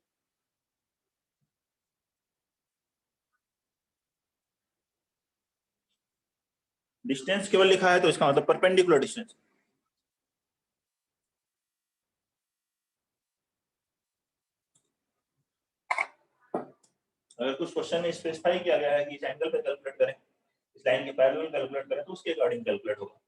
डिस्टेंस केवल लिखा है तो इसका मतलब परपेंडिकुलर डिस्टेंस। अगर कुछ क्वेश्चन में स्पेसिफाई किया गया है कि इस एंगल पे कैलकुलेट करें, इस लाइन के पैरेलल कैलकुलेट करें, तो उसके अकॉर्डिंग कैलकुलेट होगा।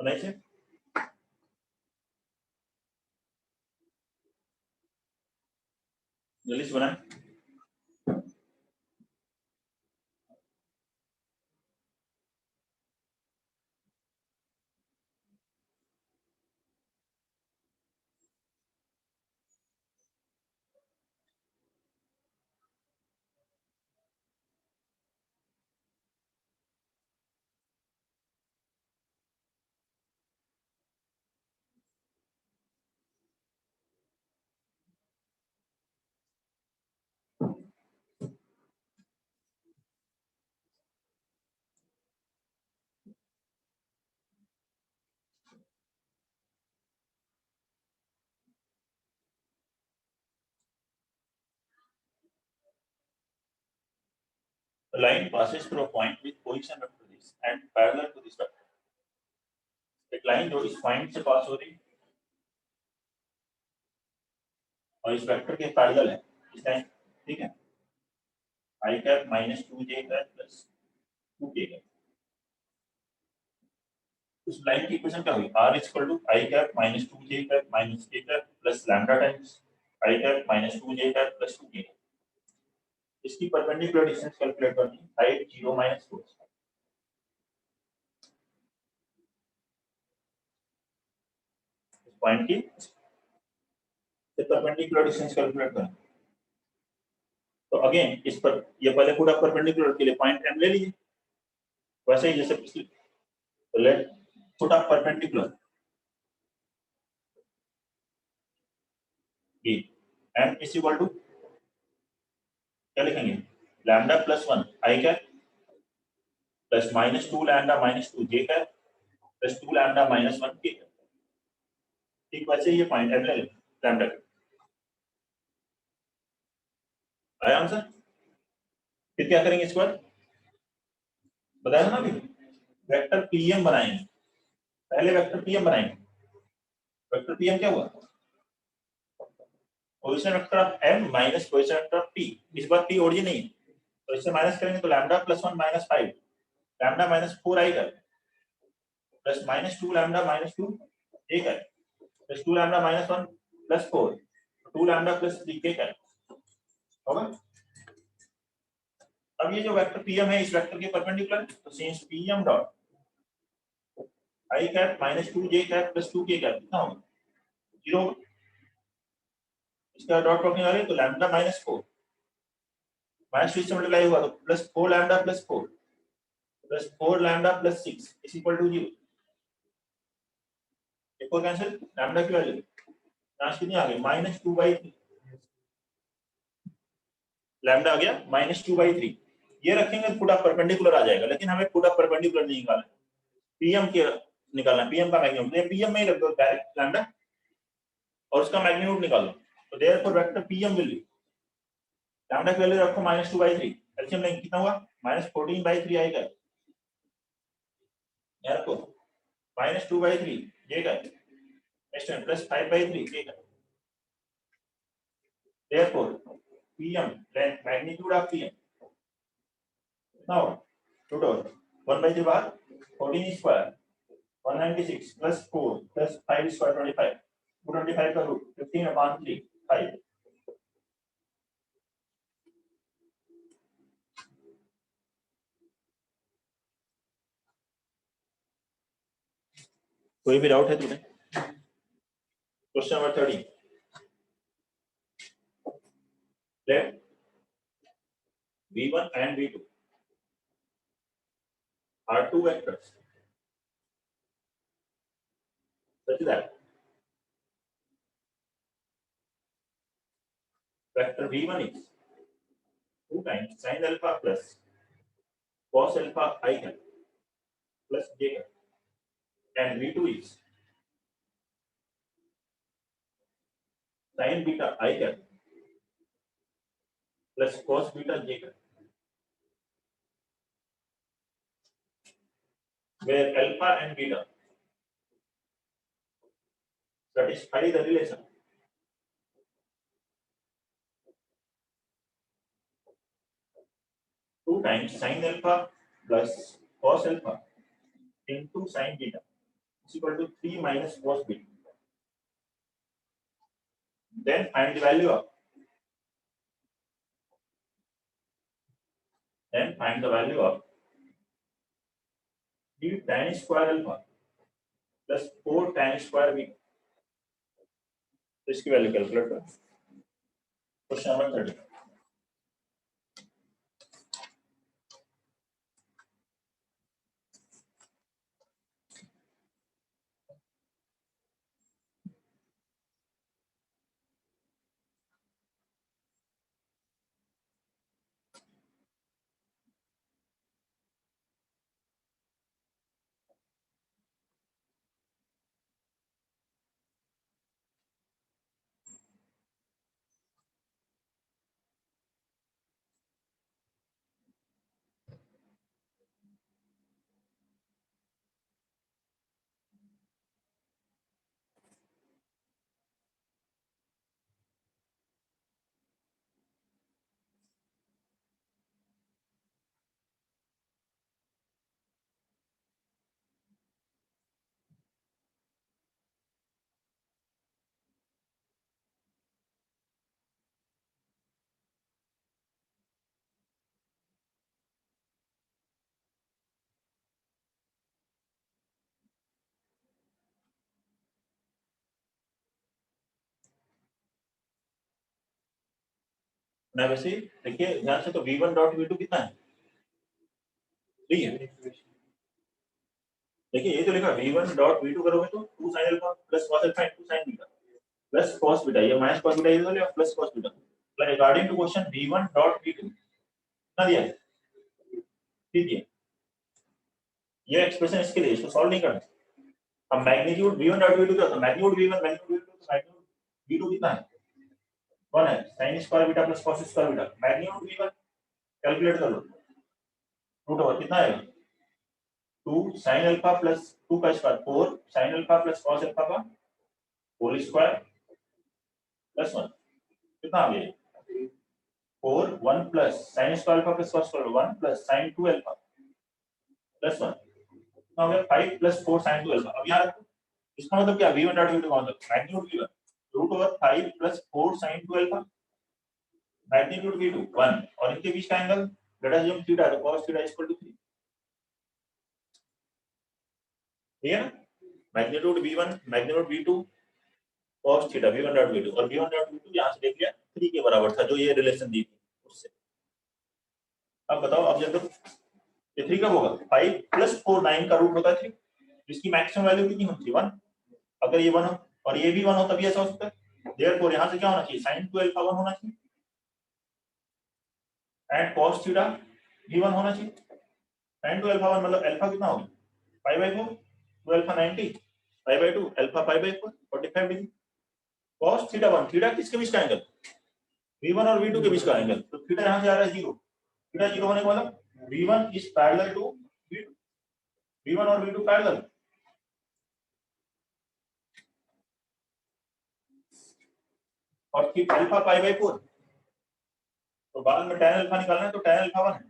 बनाइए से जल्दी से बनाएं। The line passes through a point with position vector this and parallel to this vector. एक लाइन जो इस पॉइंट से पास हो रही है और इस वेक्टर के पैरेलल है इस लाइन, ठीक है, i cap minus 2j cap plus 2k cap. उस लाइन की इक्वेशन क्या हुई, r equal to i cap minus 2j cap minus k cap plus lambda times i cap minus 2j cap plus 2k। इसकी perpendicular distance calculate करनी है, height 0 minus 4। इस point की perpendicular distance calculate करना। तो again इस पर ये पहले पूरा परपेंडिकुलर के लिए पॉइंट m ले लीजिए, वैसे ही जैसे पिछले, तो let put up perpendicular b m is equal to क्या लिखेंगे, lambda plus 1 i cap plus minus 2 lambda minus 2 j cap plus 2 lambda minus 1 k cap. ठीक, वैसे ही ये पॉइंट m ले लैम्डा आया आंसर। फिर क्या करेंगे, इसके बाद बताया ना अभी, वेक्टर pm बनाएंगे, पहले वेक्टर pm बनाएंगे। वेक्टर pm क्या हुआ, position vector of m minus position vector of p। इस बार p ओरिजिन नहीं है तो इससे माइनस करेंगे तो lambda plus 1 minus 5 lambda minus 4 आएगा प्लस माइनस 2 लैम्डा माइनस 2 एक है plus 2 lambda minus 1 plus 4 2 lambda plus 3 के है होगा। अब ये जो वेक्टर pm है इस वेक्टर के परपेंडिकुलर, तो since pm dot i cap minus 2j cap plus 2k cap कितना होगा, 0 होगा। इसका डॉट प्रोडक्ट निकालें तो लैम्डा माइनस 4 माइनस 2 से मल्टीप्लाई हुआ तो plus 4 lambda plus 4 plus 4 lambda plus 6 is equal to 0। एक और कैंसिल, लैम्डा की वैल्यू यहाँ कितनी आ गई, माइनस 2/3 लैम्डा आ गया माइनस 2/3। ये रखेंगे तो पूरा परपेंडिकुलर आ जाएगा, लेकिन हमें पूरा परपेंडिकुलर नहीं निकालना, पीएम के निकालना, पीएम का मैग्नीट्यूड, तो पीएम में ही रख दो डायरेक्ट लैम्डा और उसका मैग्नीट्यूड निकाल लो। तो therefore vector PM will be, lambda की वैल्यू रखो -2/3, एलसीएम लेंगे कितना हुआ -14/3 आएगा, यार को -2/3 ये का नेक्स्ट टाइम प्लस 5/3 ये का। Therefore PM magnitude of PM now to 1/3 बार 14 स्क्वायर 196 प्लस 4 प्लस 5 स्क्वायर 25 225 का रूट 15/3 5। कोई भी डाउट है तुम्हें, question number 30, let v1 and v2 are two vectors such that vector v1 is 2 times sin alpha plus cos alpha I cap plus j cap and v2 is sin beta I cap plus cos beta j cap, where alpha and beta satisfy the relation two times sin alpha plus cos alpha into sin beta is equal to 3 minus cos beta. Then find the value of d tan square alpha plus 4 tan square beta। तो इसकी value calculate करो। Question number 30, ना वैसे देखिए ध्यान से, तो v1 dot v2 कितना है 3 है। देखिए ये तो लिखा v1 डॉट v2 करोगे तो 2 sin alpha plus cos alpha into sin beta plus cos beta, ये माइनस cos बीटा ये तो लिया प्लस cos बीटा, मतलब according to question v1 dot v2 कितना दिया है, ठीक है। ये एक्सप्रेशन इसके लिए, इसको सॉल्व नहीं करना। अब मैग्नीट्यूड v1 डॉट v2 क्या होता है, मैग्नीट्यूड v1 मैग्नीट्यूड v2 तो मैग्नीट्यूड v2 कितना है 1 है, sin square beta plus cos square beta, magnitude v1 calculate कर लो, रूट ओवर कितना आएगा 2 sin अल्फा प्लस 2 का square 4 sin alpha plus cos alpha का होल स्क्वायर प्लस 1 कितना आ गया 4 1 plus sin square alpha plus cos square 1 plus sin 2 alpha plus 1 कितना हो गया 5 प्लस 4 sin 2 अल्फा। अब यहाँ रखो, इसका मतलब क्या v1 डॉट v2 का मतलब magnitude v1 root over 5 plus 4 sin 2 alpha, magnitude v2 1 और इनके बीच का angle let us assume theta, तो cos थीटा इक्वल टू 3, ठीक है ना। Magnitude v1 magnitude v2 cos theta v1 dot v2 और v1 डॉट v2 यहां से देख लिया 3 के बराबर था जो ये रिलेशन दी थी उससे। अब बताओ, अब जब ये 3 कब होगा 5 प्लस 4 9 का रूट होता है 3, इसकी मैक्सिमम वैल्यू कितनी होती है 1, अगर ये 1 हो और ये भी 1 हो तभी ऐसा हो सकता है। देयरफॉर यहां से क्या होना चाहिए sin 2 अल्फा 1 होना चाहिए एंड cos थीटा भी 1 होना चाहिए। sin 2 अल्फा 1 मतलब अल्फा कितना होगा 5/4 2 alpha 90 5/2 alpha 5/4 45 degree. cos theta 1 theta किसके बीच का एंगल v1 और v2 के बीच का एंगल, तो थीटा यहां से आ रहा है 0, थीटा 0 होने का मतलब v1 is parallel to v2, v1 और v2 पैरेलल, और फिर अल्फा π/4, तो बाद में tan अल्फा निकालना है तो tan अल्फा 1 है,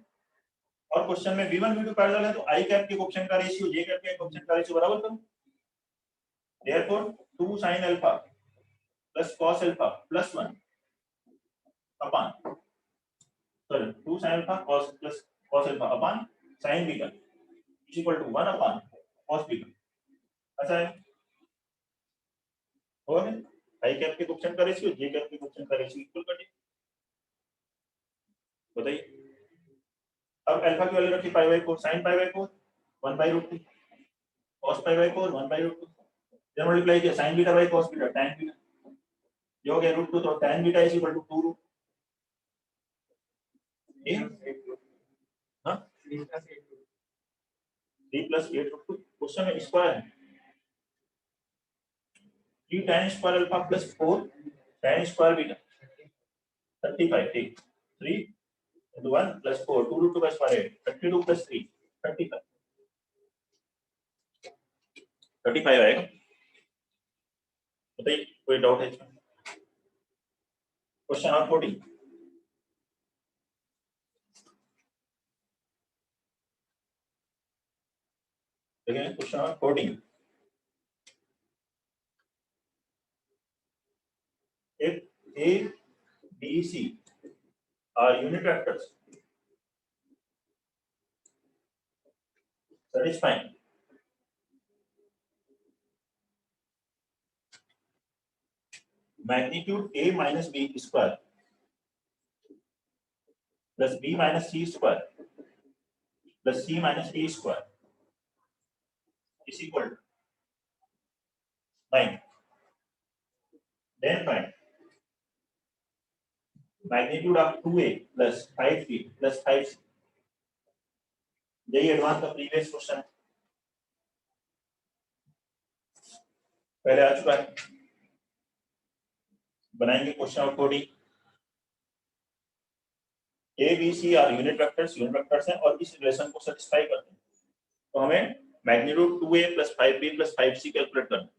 और क्वेश्चन में v1 v2 पैरेलल है तो i कैप के कोएफिशिएंट का रेशियो j कैप के कोएफिशिएंट का रेशियो बराबर करो। Therefore 2 sin alpha plus cos alpha plus 1 upon, sorry 2 sin alpha cos plus cos alpha upon sin beta is equal to 1 upon cos beta, ऐसा है। और i cap के coefficient का ratio j cap के coefficient का ratio equal कर दिया। बताइए अब अल्फा की वैल्यू रखी π/4 sin π/4 1/√2 cos π/4 1/√2, जब मल्टीप्लाई किया sin beta by cos beta tan beta, ये हो गया √2, तो tan beta is equal to 2 root, हां 3 प्लस 8 √2, क्वेश्चन में स्क्वायर है 3 tan square alpha plus 4 tan square beta 35, ठीक 3 into 1 plus 4 2 root 2 का स्क्वायर 32 plus 3 35 35 आएगा। बताइए कोई डाउट है इसमें, क्वेश्चन नंबर 14 देखिए, question number 14, if a b c are unit vectors satisfying magnitude a minus b square plus b minus c square plus c minus a square is equal to 9, then find magnitude of 2a plus 5b plus 5c, यही advance का previous question पहले आ चुका है। बनाएंगे question number 14, a B c are unit vectors हैं और इस relation को सेटिस्फाई करते हैं, तो हमें magnitude 2a plus 5b plus 5c calculate करना है।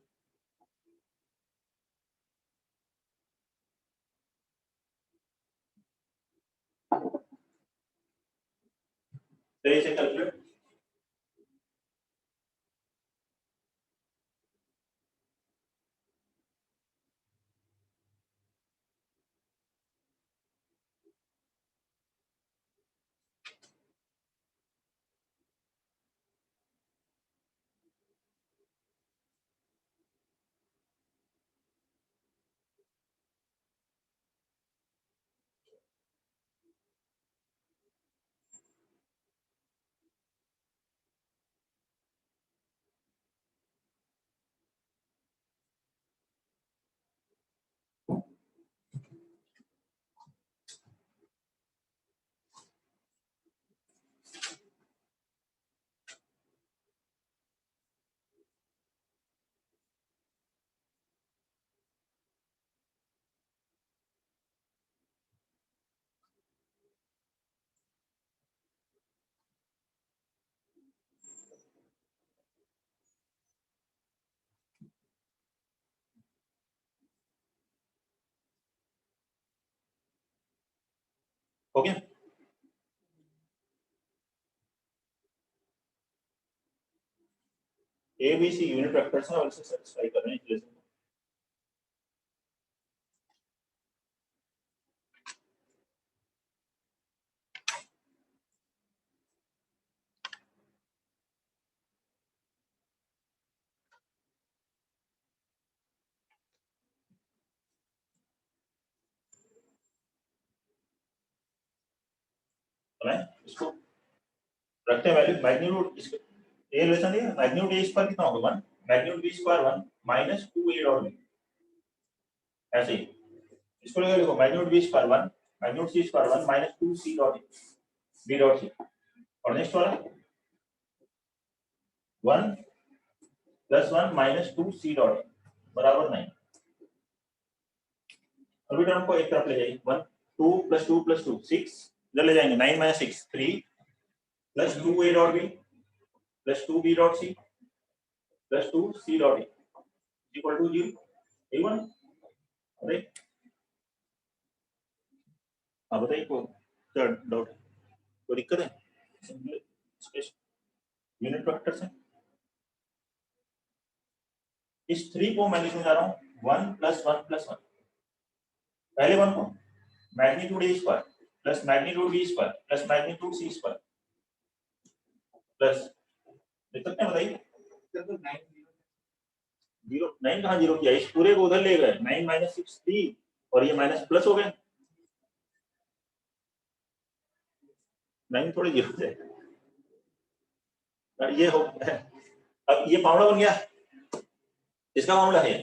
तो इसे calculate, okay ABC unit vectors हैं और इसे सेटिस्फाई कर रहे हैं इक्वेशन को। इसको रखते हैं वैल्यू मैग्नीट्यूड इसको ए रिलेशन है मैग्नीट्यूड ए स्क्वायर कितना होगा 1 magnitude B square 1 minus 2a dot B ऐसे ही इसको लिखो magnitude B square 1 magnitude c square 1 minus 2c dot B dot c और नेक्स्ट वाला 1 प्लस 1 माइनस 2c डॉट बराबर 9 अभी टर्म को एक तरफ ले जाइए 1 2 प्लस 2 प्लस 2 6 इधर ले जाएंगे 9 minus 6 3 plus 2a dot b plus 2b dot c plus 2c dot a equal to 0 A1 अरे आप बताइए को क्या डाउट है कोई दिक्कत है यूनिट वेक्टर्स है इस 3 को मैं लिखने जा रहा हूँ 1 प्लस 1 प्लस 1 पहले 1 को मैग्नीट्यूड ए square plus magnitude B square plus magnitude c square plus लिख सकते हैं बताइए 0 9 कहाँ 0 किया इस पूरे को उधर ले गए 9 माइनस 6 3 और ये माइनस प्लस हो गए 9 थोड़े 0 से ये हो अब ये फार्मूला बन गया इसका मामला है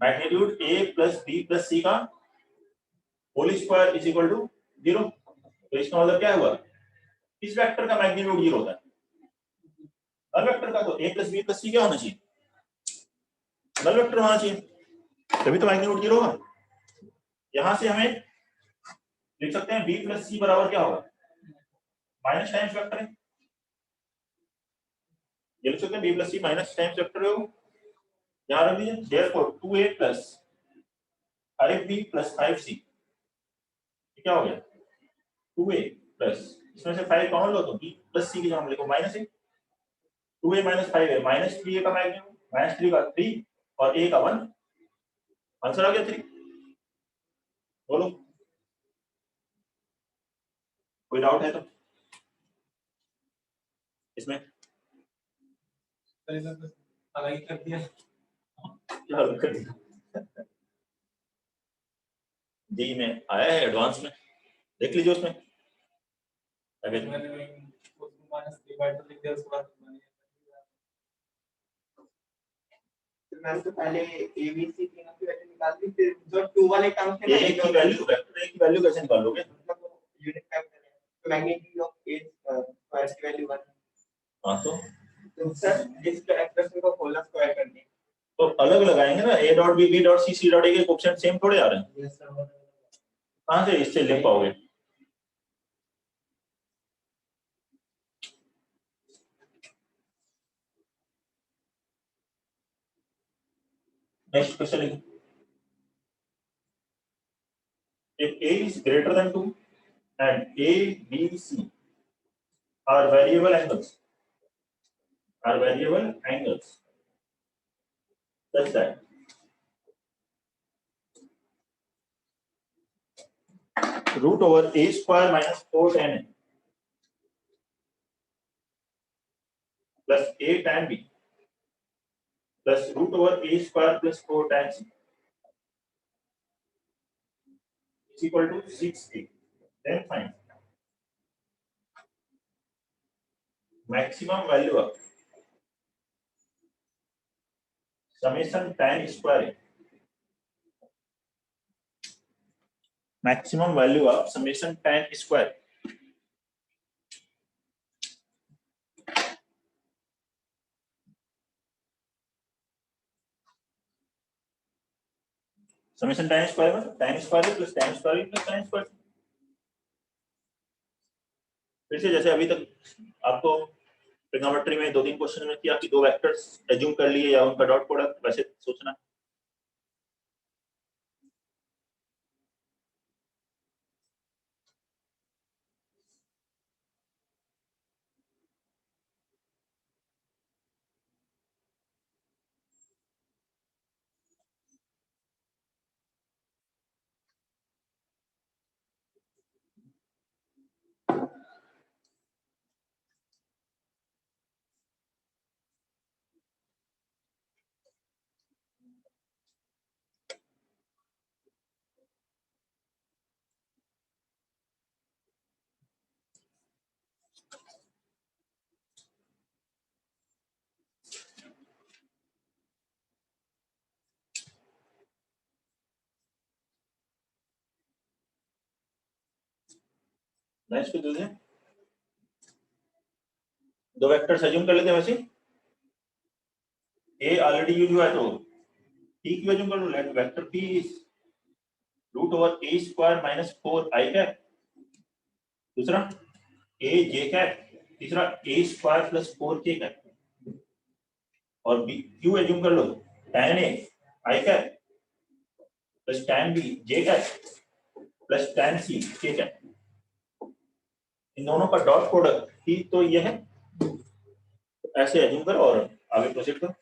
magnitude a plus b plus c का whole square is equal to 0 तो इसका मतलब क्या हुआ इस वेक्टर का मैग्नीट्यूड 0 होता है नल वेक्टर का तो a plus b plus c क्या होना चाहिए नल वेक्टर होना चाहिए तभी तो मैग्नीट्यूड 0 होगा यहां से हमें लिख सकते हैं b प्लस c बराबर क्या होगा माइनस टाइम्स वेक्टर है ये लिख सकते हैं b plus c minus times vector है यहाँ रख दीजिए therefore 2a plus 5b plus 5c क्या हो गया 2a प्लस इसमें से 5 कॉमन लो तो b प्लस c की जगह लिखो माइनस है 2a माइनस 5 है माइनस 3a का मैग्नीट्यूड माइनस 3 का 3 और a का 1 आंसर आ गया 3 बोलो कोई डाउट है तो इसमें अलग कर दिया क्या हल कर दिया जी में आया है एडवांस में देख लीजिए उसमें मैंने तो पहले ABC तीनों की वैल्यू निकाल दी फिर जो 2 वाले टर्म थे a की वैल्यू वेक्टर a की वैल्यू कैसे निकालोगे मतलब यूनिट वेक्टर है तो मैग्नीट्यूड ऑफ a स्क्वायर की वैल्यू 1 हां तो सर इस एक्सप्रेशन को होल स्क्वायर कर दिए तो अलग लगाएंगे ना a dot b b dot c c dot a के कोएफिशिएंट सेम थोड़े आ रहे हैं यस सर कहां से इससे लिख पाओगे नेक्स्ट क्वेश्चन लिखो if a is greater than 2 and a b c are variable angles such that root over a square minus 4 tan a plus a tan b plus root over a square plus 4 tan c is equal to 6a. Then find maximum value of summation tan square a. Maximum value of summation tan square. Summation tan square में tan square plus tan square plus tan square फिर से जैसे अभी तक आपको trigonometry में 2-3 question में किया कि दो वेक्टर्स एज्यूम कर लिए या उनका डॉट प्रोडक्ट वैसे सोचना नेक्स्ट पे दे दो वेक्टर्स अज्यूम कर लेते हैं वैसे ए ऑलरेडी यूज हुआ है तो p की वैल्यू कर लो let vector p is root over a square minus 4i cap दूसरा a j कैप तीसरा a square plus 4k cap और b q एज्यूम कर लो tan a i cap plus tan b j cap plus tan c k cap इन दोनों का dot product ही तो ये है ऐसे एज्यूम करो और आगे प्रोसीड करो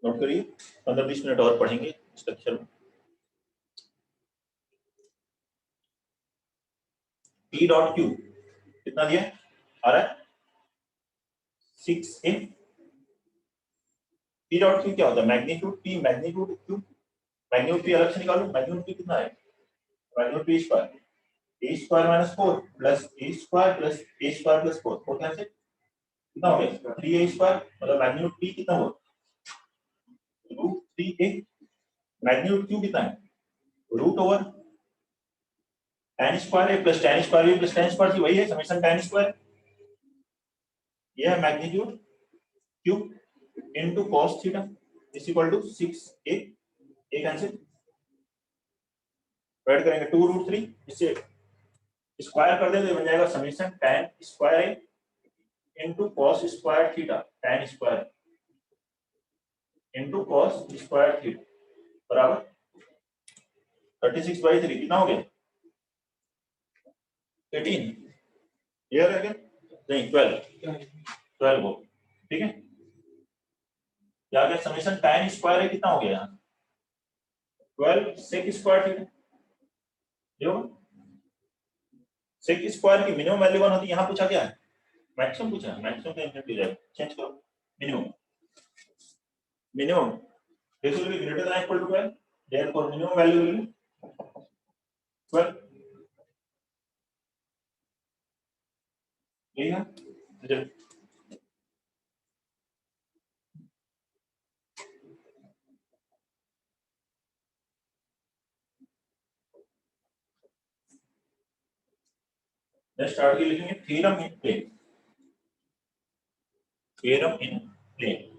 नोट करिए 15-20 मिनट और पढ़ेंगे इस लेक्चर में p डॉट q कितना दिया आ रहा है 6a p डॉट q क्या होता है magnitude p magnitude q magnitude p अलग से निकालो मैग्नीट्यूड p कितना है magnitude p square a square minus 4 plus a square plus a square plus 4 4 cancel कितना हो गया 3a स्क्वायर मतलब मैग्नीट्यूड p कितना हुआ रूट 3a मैग्नीट्यूड q कितना है रूट ओवर tan स्क्वायर है प्लस tan स्क्वायर भी प्लस tan स्क्वायर थी वही है समेशन tan स्क्वायर यह है magnitude q into cos theta is equal to 6a a cancel add करेंगे 2 रूट 3 इससे स्क्वायर कर दे तो बन जाएगा summation tan square a into cos square theta tan square into cos square theta बराबर 36/3 कितना हो गया 18 क्लियर है क्या नहीं 12 हो ठीक है क्या गया समेशन tan स्क्वायर है कितना हो गया यहाँ 12 sec स्क्वायर थीटा जो sec स्क्वायर की मिनिमम वैल्यू 1 होती है यहाँ पूछा क्या है मैक्सिमम पूछा है मैक्सिमम का इंफिनिटी जाएगा चेंज करो minimum minimum this will be greater than equal to 12 therefore minimum value will be 12 यही है रिजल्ट नेक्स्ट स्टार्ट के लिखेंगे theorem in plane theorem in plane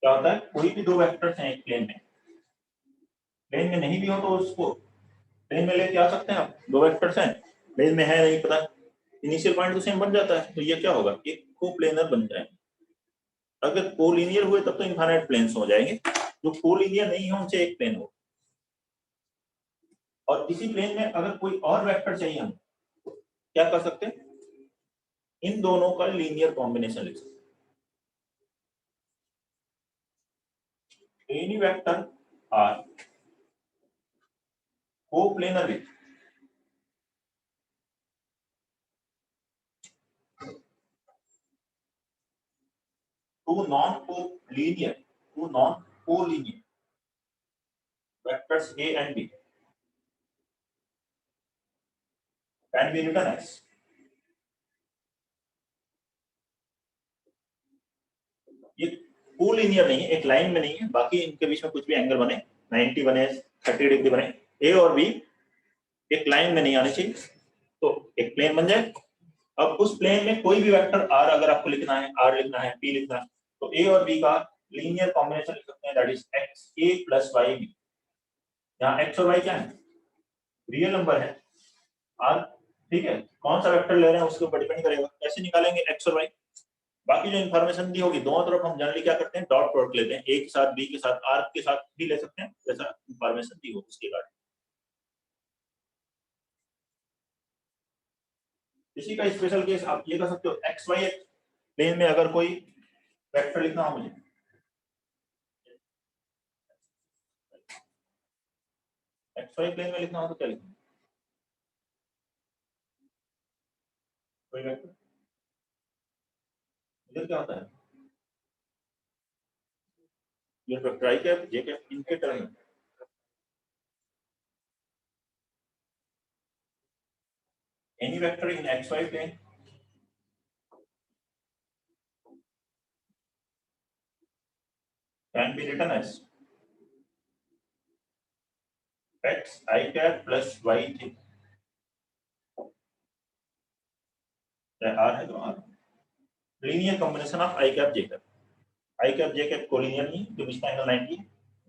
क्या होता है कोई भी दो वेक्टर्स हैं एक प्लेन में नहीं भी हो तो उसको प्लेन में लेके आ सकते हैं आप दो वेक्टर्स हैं प्लेन में है नहीं पता इनिशियल पॉइंट तो सेम बन जाता है तो ये क्या होगा एक कोप्लेनर बन जाएंगे अगर कोलिनियर हुए तब तो इनफाइनाइट प्लेन्स हो जाएंगे जो कोलिनियर नहीं है उनसे एक प्लेन हो और इसी प्लेन में अगर कोई और वेक्टर चाहिए हम क्या कर सकते हैं इन दोनों का लीनियर कॉम्बिनेशन लिख सकते हैं any vector are coplanar with two non-collinear vectors A and B can be written as ये कोलिनियर नहीं है एक लाइन में नहीं है बाकी इनके बीच में कुछ भी एंगल बने 90 बने 30 डिग्री बने A और B एक लाइन में नहीं आने चाहिए तो एक प्लेन बन जाए अब उस प्लेन में कोई भी वेक्टर R अगर आपको लिखना है R लिखना है P लिखना है तो A और B का लीनियर कॉम्बिनेशन लिख सकते हैं दैट इज XA + YB यहाँ x और y क्या है रियल नंबर है R ठीक है कौन सा वेक्टर ले रहे हैं उसके ऊपर डिपेंड करेगा कैसे निकालेंगे x और y बाकी जो इन्फॉर्मेशन दी होगी दोनों तरफ हम जनरली क्या करते हैं डॉट प्रोडक्ट लेते हैं a के साथ b के साथ r के साथ भी ले सकते हैं जैसा इन्फॉर्मेशन दी हो उसके बाद इसी का स्पेशल केस आप ये कर सकते हो xy प्लेन में अगर कोई वेक्टर लिखना हो मुझे XY प्लेन में लिखना हो तो क्या लिखना? कोई वेक्टर इधर क्या होता है? यूनिट वेक्टर आई कैप जे कैप इनके टर्म में any vector in XY plane can be written as x I cap plus y j r है तो r linear combination of I cap j cap I cap j cap collinear नहीं तो बीच का angle 90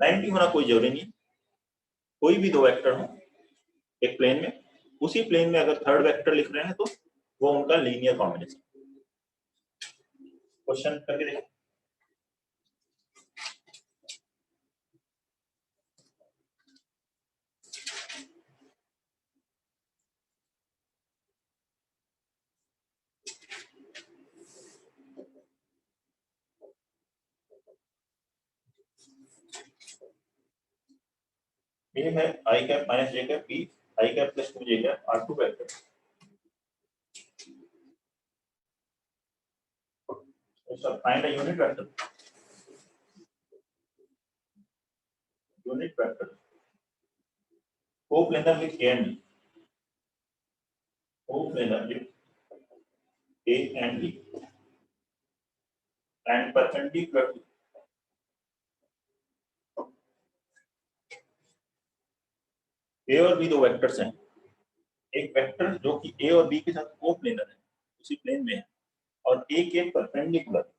90 होना कोई जरूरी नहीं कोई भी दो वेक्टर हो एक प्लेन में उसी प्लेन में अगर थर्ड वेक्टर लिख रहे हैं तो वो उनका लीनियर कॉम्बिनेशन क्वेश्चन करके देखिए ये है I cap minus j cap b I cap plus 2j cap r2 vector so find a unit vector coplanar with A and B coplanar with A and B and perpendicular to A और B दो vectors हैं एक vector जो कि A और B के साथ coplanar है उसी प्लेन में है और A के परपेंडिकुलर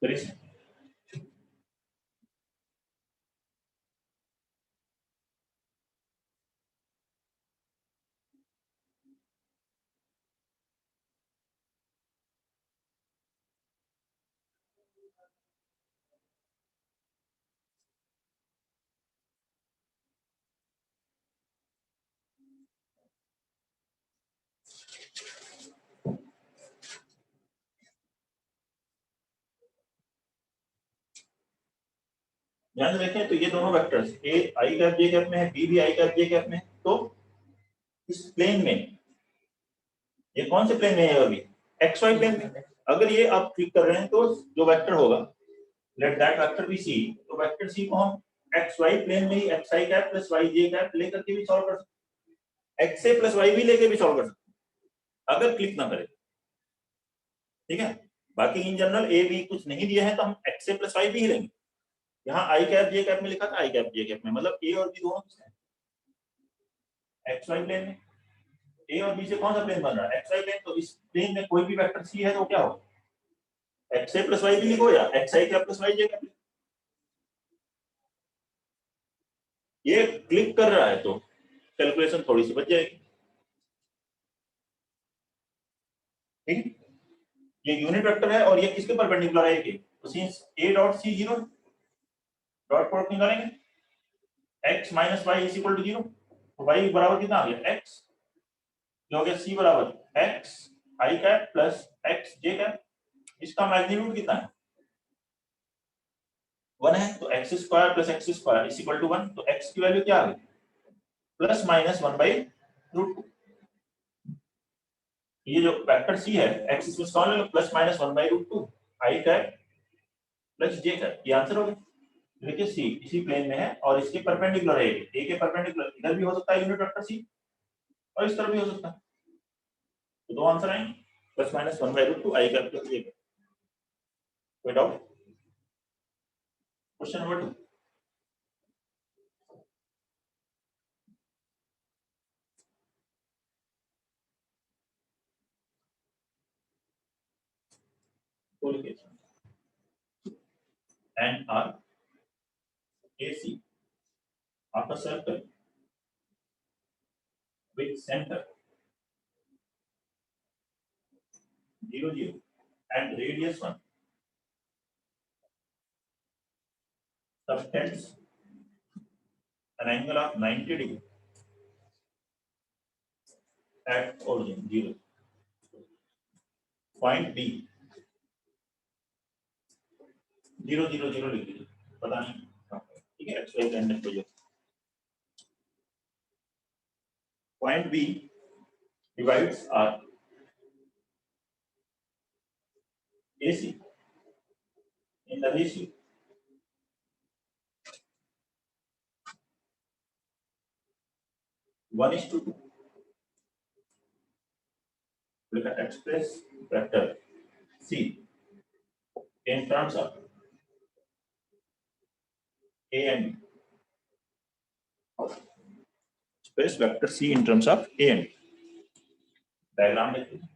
करिए ध्यान से देखें तो ये दोनों vectors A I cap j cap में है B भी I कैप j कैप में है तो इस प्लेन में ये कौन से प्लेन में है अभी XY प्लेन में अगर ये आप क्लिक कर रहे हैं तो जो वेक्टर होगा let that vector be C तो वेक्टर C को हम XY प्लेन में ही xi cap plus yj cap लेकर के भी सॉल्व कर सकते हैं xa प्लस y भी लेके भी सॉल्व कर सकते हैं अगर क्लिक ना करें ठीक है बाकी इन जनरल A B कुछ नहीं दिया है तो हम xa प्लस y भी ही लेंगे यहाँ I कैप j कैप में लिखा था I कैप j कैप में मतलब A और B दोनों XY प्लेन में A और B से कौन सा प्लेन बन रहा है XY प्लेन तो इस प्लेन में कोई भी वेक्टर C है तो क्या होगा xa प्लस y भी लिखो या xi cap plus yj cap ये क्लिक कर रहा है तो कैलकुलेशन थोड़ी सी बच जाएगी ठीक ये यूनिट वेक्टर है और ये किसके परपेंडिकुलर है ये तो since a dot c 0 dot product निकालेंगे x minus y is equal to 0 तो y बराबर कितना आ गया x जो हो गया c बराबर x i cap plus x j cap इसका मैग्नीट्यूड कितना है 1 है तो x square plus x square is equal to 1 तो x की वैल्यू क्या आ गई प्लस माइनस 1/√2 ये जो वेक्टर c है x इसमें कौन लेगा plus minus 1/√2 i cap plus j cap ये आंसर हो गया देखिए c इसी प्लेन में है और इसके परपेंडिकुलर है a के परपेंडिकुलर इधर भी हो सकता है यूनिट वेक्टर c और इस तरफ भी हो सकता है तो दो आंसर आएंगे plus minus 1/√2 i cap plus j cap कोई doubt question number 2 full case and arc AC of a circle with center 0 0 and radius 1 subtends an angle of 90 degree at origin 0. Point B 0 0 0 लिख लीजिए, पता नहीं ठीक है, x Y Z पे जो point B divides arc AC in the ratio 1:2. We can express vector C in terms of A and B. Express vector C in terms of A and B. Diagram लिख लीजिए.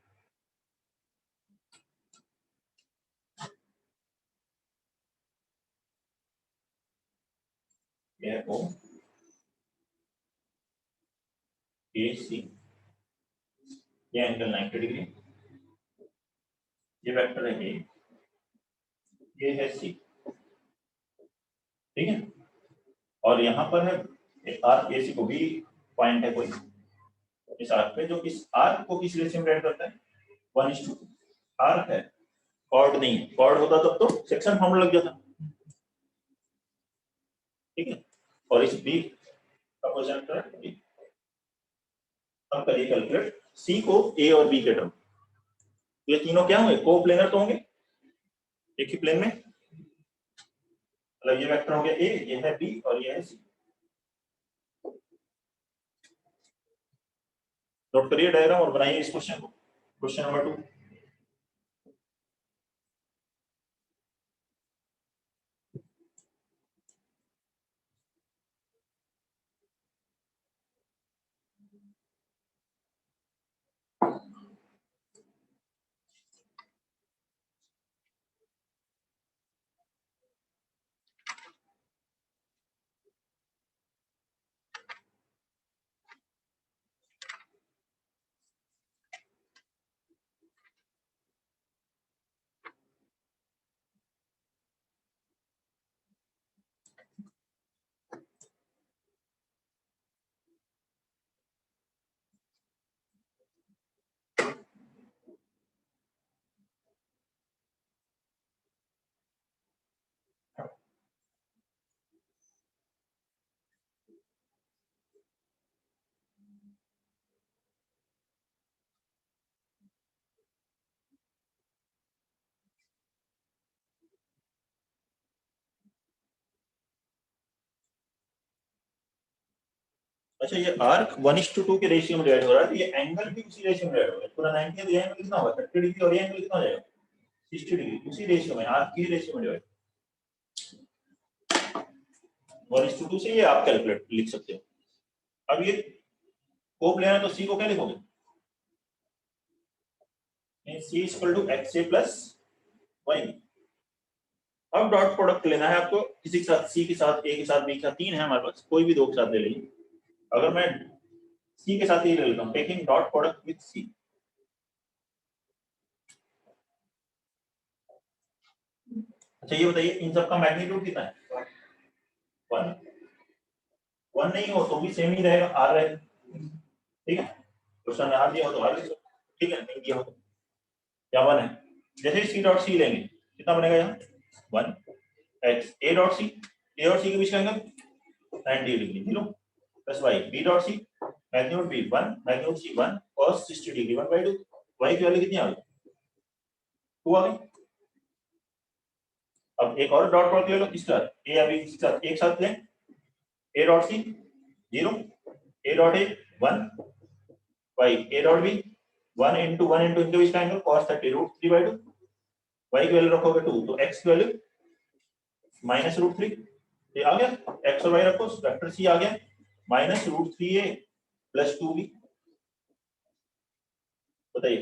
यह O AC ये angle 90 degree, ये vector है A, ये है C, ठीक है, और यहाँ पर है आर्क AC को भी पॉइंट है कोई इस आर्क पे, जो इस आर्क को किस रेशियो में रेड करता है 1:2. आर्क है, कॉर्ड नहीं है, कॉर्ड होता तब तो सेक्शन फॉर्मूला लग जाता, ठीक है, और इस B का पोजीशन करें. हम करिए कैलकुलेट C को A और B के टर्म, ये तीनों क्या होंगे, कोप्लेनर तो होंगे एक ही प्लेन में, मतलब ये वेक्टर हो गया A, ये है B और ये है C. नोट करिए डायग्राम और बनाइए इस क्वेश्चन को, क्वेश्चन नंबर 2. अच्छा, ये आर्क 1:2 के रेशियो में डिवाइड हो रहा है, तो ये एंगल भी उसी रेशियो में डिवाइड हो रहा है. पूरा 90 है, ये एंगल कितना होगा 30 डिग्री, और ये एंगल कितना हो जाएगा 60 डिग्री, उसी रेशियो में, आर्क की रेशियो में डिवाइड 1:2 से. ये आप कैलकुलेट लिख सकते हो. अब ये कोप्लेनर, तो C को क्या लिखोगे, C = XA + Y. अब डॉट प्रोडक्ट लेना है आपको, किसी के साथ, C के साथ, A के साथ, B के साथ, 3 है हमारे पास, कोई भी 2 के साथ ले लीजिए. अगर मैं C के साथ ये ले लेता हूं, taking dot product with C, अच्छा ये बताइए इन सब का मैग्नीट्यूड कितना है 1. 1 नहीं हो तो भी सेम ही रहेगा, R रहेगा, ठीक है, क्वेश्चन में R दिया हो तो R लिख लो, ठीक है, नहीं दिया हो तो क्या 1 है. जैसे C डॉट C लेंगे कितना बनेगा यहाँ 1 x A dot C, A और C के बीच का एंगल 90 डिग्री, ठीक है, plus y B dot C magnitude B 1 magnitude C 1 cos 60 degree 1/2. y की वैल्यू कितनी आ गई 2 आ गई. अब एक और डॉट प्रोडक्ट ले लो, किसका A या B के साथ एक साथ लें, A dot C 0, A dot A 1, y A dot B 1 into 1 into इनके बीच का एंगल cos 30 √3/2. y की वैल्यू रखोगे 2, तो x की वैल्यू -√3. ये आ गया, x और y रखो, वेक्टर C आ गया -√3a + 2b. बताइए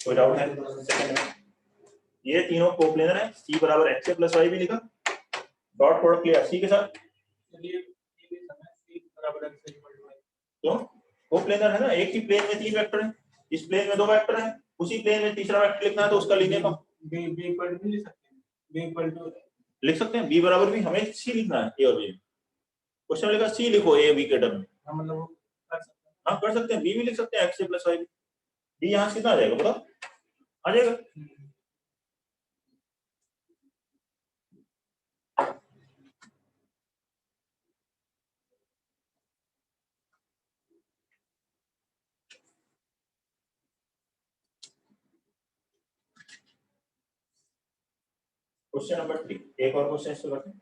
कोई डाउट है सेकंड में? ये तीनों कोप्लेनर है, सी बराबर एक्स ए प्लस वाई भी लिखा, डॉट प्रोडक्ट लिया सी के साथ, चलिए ये भी समय c बराबर x इक्वल टू y। तो कोप्लेनर है ना, एक ही प्लेन में तीन वेक्टर है, इस प्लेन में दो वेक्टर है, उसी प्लेन में तीसरा वेक्टर लिखना है तो उसका लीजिए कम b इक्वल टू लिख सकते हैं, b इक्वल टू लिख सकते हैं, बी बराबर भी हमें सी लिखना है, ए और बी। क्वेश्चन लिखा सी लिखो ए बी के टर्म में, हम मतलब वो कर सकते हैं। हाँ कर सकते हैं, बी भी लिख सकते हैं एक्स ए प्लस वाई, बी यहाँ से कितना आ जाएगा बताओ, आ जाएगा। क्वेश्चन नंबर 3, एक और क्वेश्चन इससे करते हैं।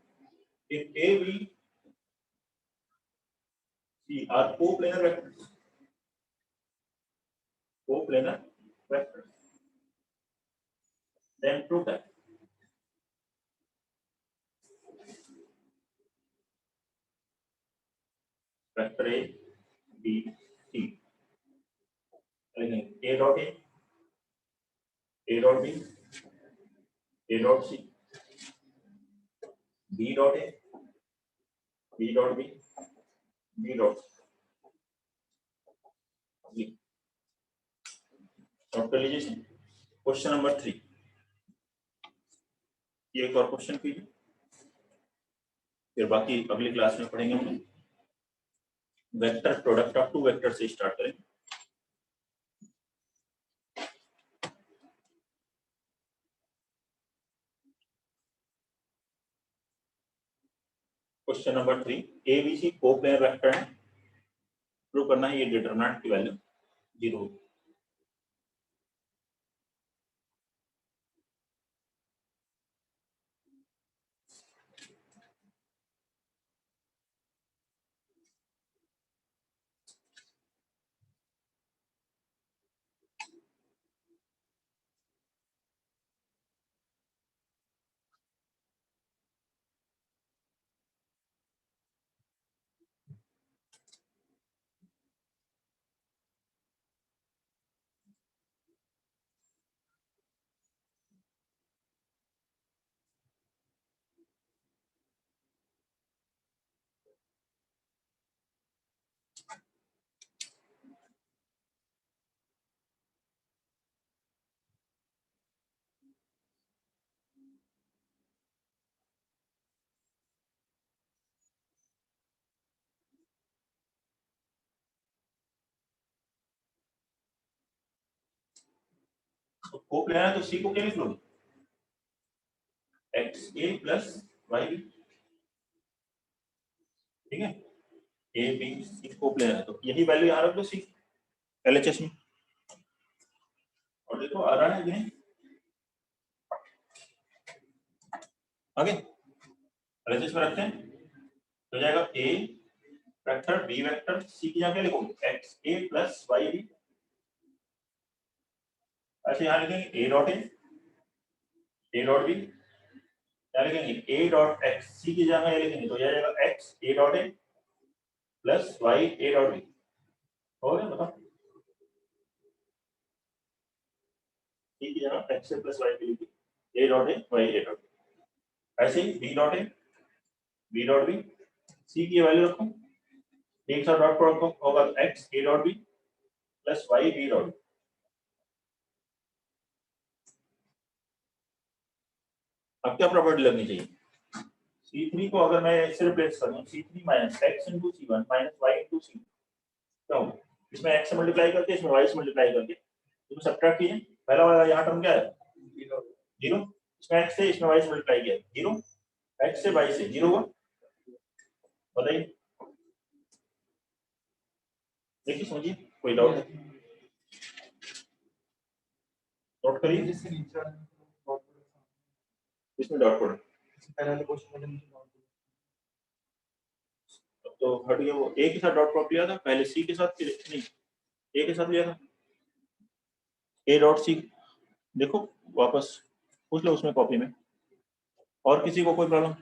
If A, B, C are coplanar vectors, then prove that vector A, B, C, A dot A, A dot B, A dot C, B dot A, B dot B, B dot C। Note कर लीजिए question number 3, ये एक और question कीजिए, फिर बाकी अगली class में पढ़ेंगे हम vector product of two vector से स्टार्ट करेंगे। Question number 3, a B c coplanar vector है, प्रूव करना है ये डिटरमिनेंट की वैल्यू 0। कोप्लेनर है तो सी को क्या लिख लोगे, एक्स ए प्लस वाई बी, ठीक है, ए बी सी कोप्लेनर है तो यही वैल्यू यहाँ रख दो सी एलएचएस में, और देखो आ रहा है कि नहीं, आगे एलएचएस में रखते हैं तो हो जाएगा ए वेक्टर बी वेक्टर सी की जगह क्या लिखोगे एक्स ए प्लस वाई बी, ऐसे यहाँ लिखेंगे ए डॉट बी, क्या लिखेंगे ए डॉट एक्स, सी की जगह ये लिखेंगे तो यह जाएगा x A dot A plus Y A dot B, हो गया बताओ, सी की जगह एक्स ए प्लस वाई बी लिखी, ए dot A Y A dot B, ऐसे ही बी डॉट बी, सी की वैल्यू रखो, एक साथ डॉट प्रोडक्ट होगा एक्स ए dot b plus Y B dot, अब क्या प्रॉपर्टी लगनी चाहिए, C3 को अगर मैं इससे रिप्लेस कर दूं C3 minus x into C1 minus y into C, क्या होगा, इसमें x से मल्टीप्लाई करके इसमें y से मल्टीप्लाई करके तुम सब्ट्रैक्ट कीजिए, पहला वाला यहाँ टर्म क्या है 0, इसमें x से इसमें y से मल्टीप्लाई किया 0, x से y से 0 हुआ, बताइए, देखिए समझिए, कोई डाउट है नोट करिए, इसमें डॉट प्रोडक्ट पहले क्वेश्चन में तो हट गया, वो ए के साथ डॉट प्रोडक्ट लिया था पहले, सी के साथ नहीं ए के साथ लिया था, ए डॉट सी, देखो वापस पूछ लो उसमें कॉपी में, और किसी को कोई प्रॉब्लम